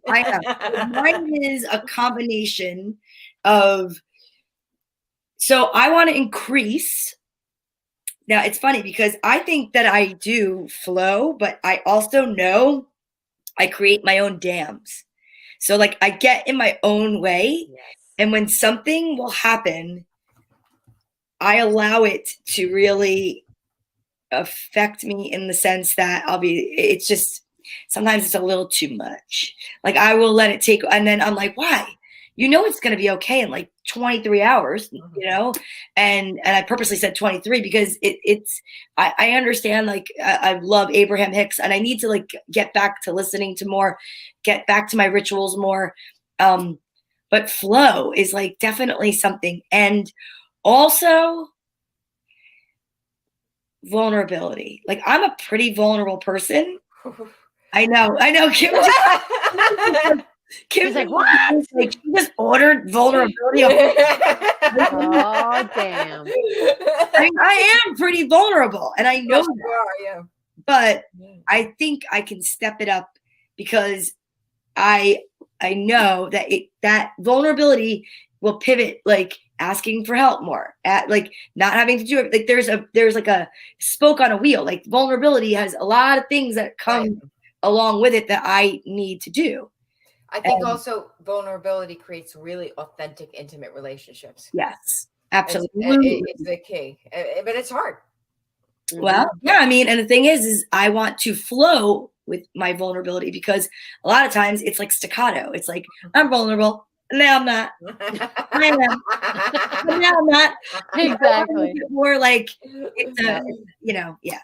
I am. Mine is a combination of, so I want to increase. Now it's funny because I think that I do flow, but I also know I create my own dams. So like I get in my own way. Yes. And when something will happen, I allow it to really affect me in the sense that it's just, sometimes it's a little too much. Like I will let it take, and then I'm like, why? You know, it's going to be okay in like 23 hours, you know? And I purposely said 23 because I understand, like, I love Abraham Hicks and I need to like get back to listening to more, get back to my rituals more. But flow is like definitely something. And also vulnerability. Like I'm a pretty vulnerable person. I know. Kim's like, what? Like, she just ordered vulnerability. Oh, damn. I am pretty vulnerable, and I know that. You are, yeah. But I think I can step it up because I know that that vulnerability will pivot, like asking for help more, at like not having to do it. Like there's like a spoke on a wheel. Like vulnerability has a lot of things that come along with it that I need to do. I think also vulnerability creates really authentic, intimate relationships. Yes, absolutely. It's the key, but it's hard. Well, yeah, I mean, and the thing is I want to flow with my vulnerability because a lot of times it's like staccato. It's like, I'm vulnerable. Now I'm not. I am. Now I'm not. Exactly. More like, yeah.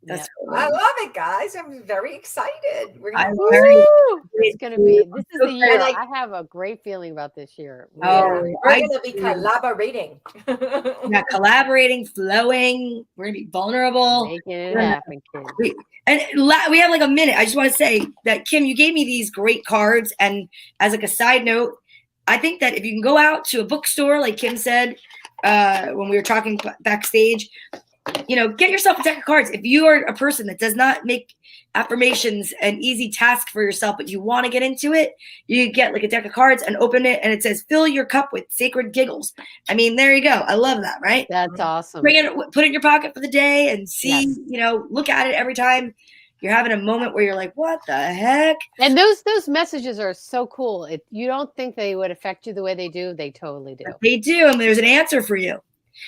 That's I love it, guys. I'm very excited. It's going to be, this is the year. I have a great feeling about this year. We're going to be collaborating. Yeah, collaborating, flowing. We're going to be vulnerable. Making it happen, Kim. And we have like a minute. I just want to say that, Kim, you gave me these great cards. And as like a side note, I think that if you can go out to a bookstore, like Kim said, when we were talking backstage, get yourself a deck of cards. If you are a person that does not make affirmations an easy task for yourself, but you want to get into it, you get like a deck of cards and open it, and it says, fill your cup with sacred giggles. I mean, there you go. I love that, right? That's awesome. Put it in your pocket for the day and see, look at it every time you're having a moment where you're like, what the heck? And those messages are so cool. You don't think they would affect you the way they do. They totally do. They do. And there's an answer for you.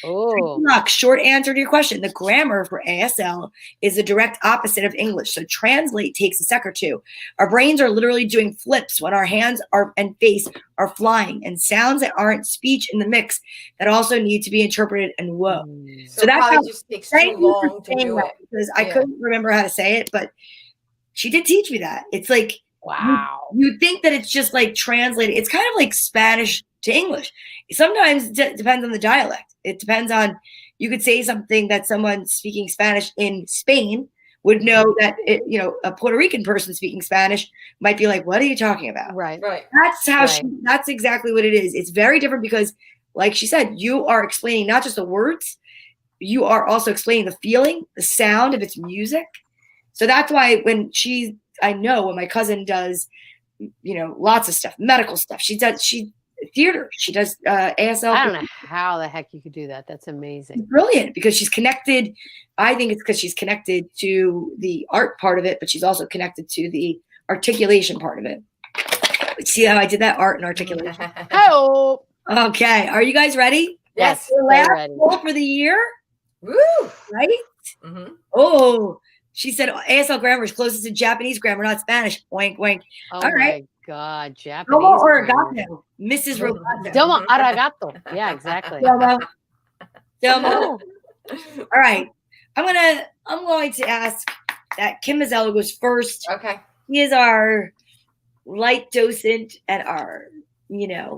Oh, Locke, short answer to your question. The grammar for ASL is the direct opposite of English. So translate takes a sec or two. Our brains are literally doing flips when our hands and face are flying, and sounds that aren't speech in the mix that also need to be interpreted. And whoa. So that's how just takes too long to do it. Because I couldn't remember how to say it, but she did teach me that. It's like, wow. You think that it's just like translated. It's kind of like Spanish to English. Sometimes it depends on the dialect. It depends on, you could say something that someone speaking Spanish in Spain would know that, a Puerto Rican person speaking Spanish might be like, what are you talking about? Right. That's how that's exactly what it is. It's very different because, like she said, you are explaining not just the words, you are also explaining the feeling, the sound of its music. So that's why I know when my cousin does, lots of stuff, medical stuff, she theater, she does ASL. I don't know how the heck you could do that. That's amazing. Brilliant, because she's connected. I think it's because she's connected to the art part of it, but she's also connected to the articulation part of it. See how I did that? Art and articulation. Oh, okay. Are you guys ready? yes, The last ready. goal for the year. Woo! Right? Mm-hmm. Oh, she said ASL grammar is closest to Japanese grammar, not Spanish. Wink, wink. Oh All right. my God, Japanese. Domo grammar. arigato, Mrs. Roboto. Domo arigato. Yeah, exactly. Domo. All right. I'm going to ask that Kim Mazzella goes first. Okay. He is our light docent and our,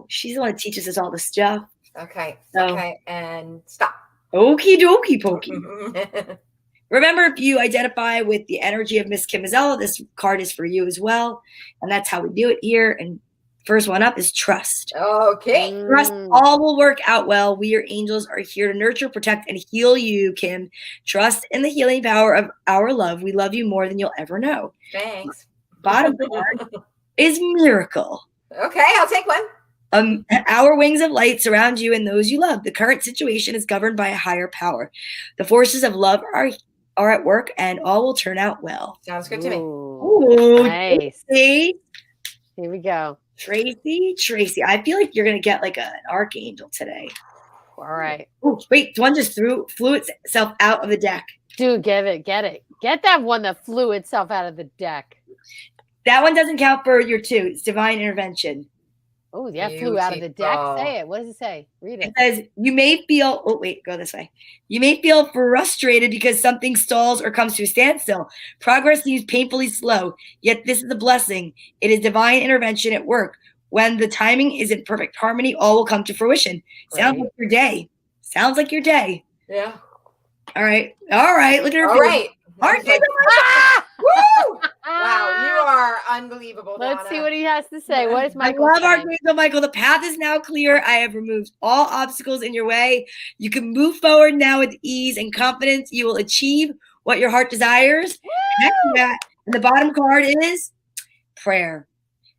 she's the one that teaches us all the stuff. Okay. So, okay. And stop. Okie dokie pokey. Remember, if you identify with the energy of Miss Kim Mazzella, this card is for you as well. And that's how we do it here. And first one up is trust. Okay. Trust all will work out well. We, your angels, are here to nurture, protect, and heal you, Kim. Trust in the healing power of our love. We love you more than you'll ever know. Thanks. Bottom card is miracle. Okay, I'll take one. Our wings of light surround you and those you love. The current situation is governed by a higher power. The forces of love are at work, and all will turn out well. Sounds good to me. Ooh, Nice. Tracy. Here we go. Tracy. I feel like you're going to get like an archangel today. All right. Oh, wait, one just flew itself out of the deck. Dude, get it. Get that one that flew itself out of the deck. That one doesn't count for your two. It's divine intervention. Oh, yeah, flew out of the deck. Beautiful. Say it. What does it say? Read it. It says, you may feel, go this way. You may feel frustrated because something stalls or comes to a standstill. Progress seems painfully slow, yet this is a blessing. It is divine intervention at work. When the timing is in perfect harmony, all will come to fruition. Sounds like your day. Yeah. All right. Look at her. All right. Archangel. Woo! Wow, you are unbelievable, Donna. Let's see what he has to say. What is I Michael love saying? Archangel Michael. The path is now clear. I have removed all obstacles in your way. You can move forward now with ease and confidence. You will achieve what your heart desires. Heck yeah. And the bottom card is prayer.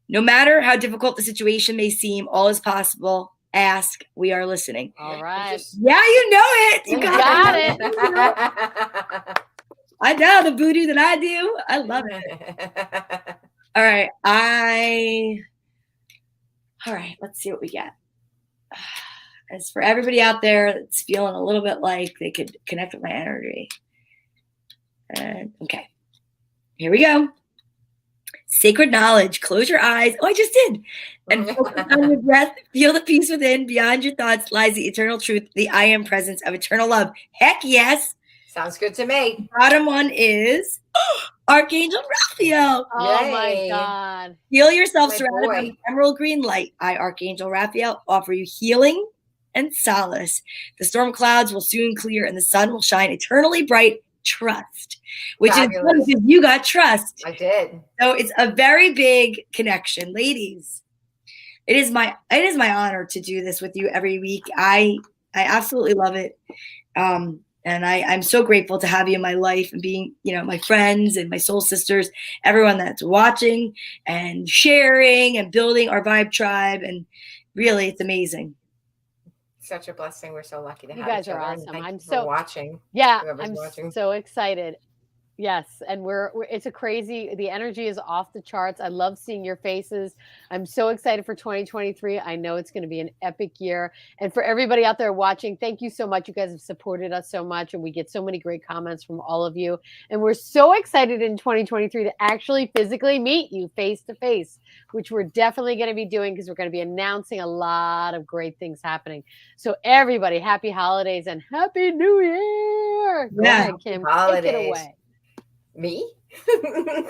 No matter how difficult the situation may seem, all is possible. Ask. We are listening. All right. Yeah, you know it. You got it. I know the voodoo that I do. I love it. All right. Let's see what we get. As for everybody out there that's feeling a little bit like they could connect with my energy. And okay. Here we go. Sacred knowledge. Close your eyes. Oh, I just did. And focus on your breath. Feel the peace within. Beyond your thoughts lies the eternal truth, the I am presence of eternal love. Heck yes. Sounds good to me. Bottom one is Archangel Raphael. Oh Yay. my God. Heal yourself My surrounded by boy. the emerald green light. I, Archangel Raphael, offer you healing and solace. The storm clouds will soon clear and the sun will shine eternally bright. Trust, which Fabulous. is because you got trust. I did. So it's a very big connection, ladies. It is my honor to do this with you every week. I absolutely love it. And I'm so grateful to have you in my life and being, my friends and my soul sisters, everyone that's watching and sharing and building our vibe tribe. And really, it's amazing. Such a blessing. We're so lucky to have You guys each are other, and awesome. thank I'm you for so watching. Yeah, Whoever's I'm watching. so excited. Yes, and we're it's a crazy. The energy is off the charts. I love seeing your faces. I'm so excited for 2023. I know it's going to be an epic year. And for everybody out there watching, thank you so much. You guys have supported us so much, and we get so many great comments from all of you. And we're so excited in 2023 to actually physically meet you face to face, which we're definitely going to be doing because we're going to be announcing a lot of great things happening. So everybody, happy holidays and happy New Year! Go Yeah. ahead, Kim. Holidays. Take it away. Me?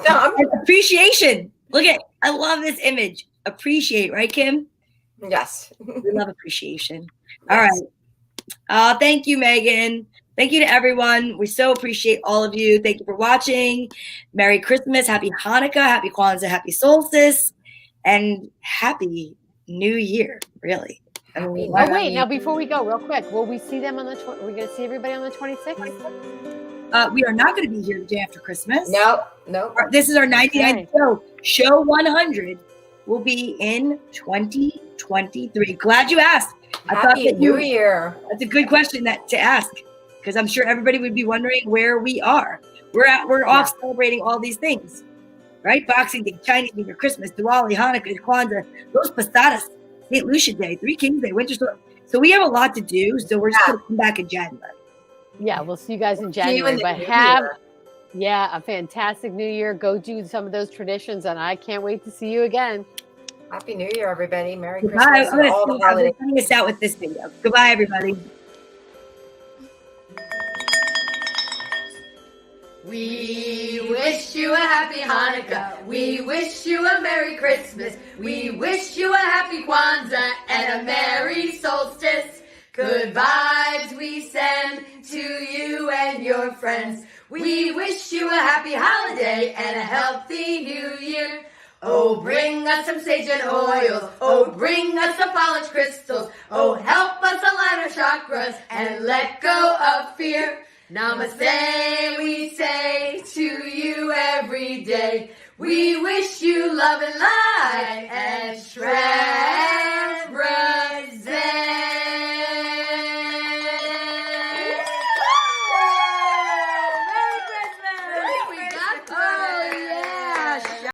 No, And appreciation. I love this image. Appreciate, right, Kim? Yes. We love appreciation. All right. Thank you, Megan. Thank you to everyone. We so appreciate all of you. Thank you for watching. Merry Christmas, Happy Hanukkah, Happy Kwanzaa, Happy Solstice, and Happy New Year, really. Happy Oh, New wait. Year. Now, before we go, real quick, will we see them on the We're going to see everybody on the 26th? We are not going to be here the day after Christmas. Nope. This is our 99th Okay. show. Show 100 will be in 2023. Glad you asked. I thought Happy that New Year. That's a good question to ask, because I'm sure everybody would be wondering where we are. We're off celebrating all these things, right? Boxing Day, Chinese New Year, Christmas, Diwali, Hanukkah, Kwanzaa, Los Posadas, St. Lucia Day, Three Kings Day, Winter Storm. So we have a lot to do. So we're just going to come back in January. Yeah, we'll see you guys in See you January. in the But new have year. a fantastic New Year. Go do some of those traditions, and I can't wait to see you again. Happy New Year, everybody. Merry Goodbye. Christmas I'm and all the going to holidays. sing us out with this video. Goodbye, everybody. We wish you a happy Hanukkah. We wish you a Merry Christmas. We wish you a happy Kwanzaa and a Merry Solstice. Good vibes we send to you and your friends. We wish you a happy holiday and a healthy new year. Oh, bring us some sage and oils. Oh, bring us some polished crystals. Oh, help us align our chakras and let go of fear. Namaste, we say to you every day. We wish you love and light and strength.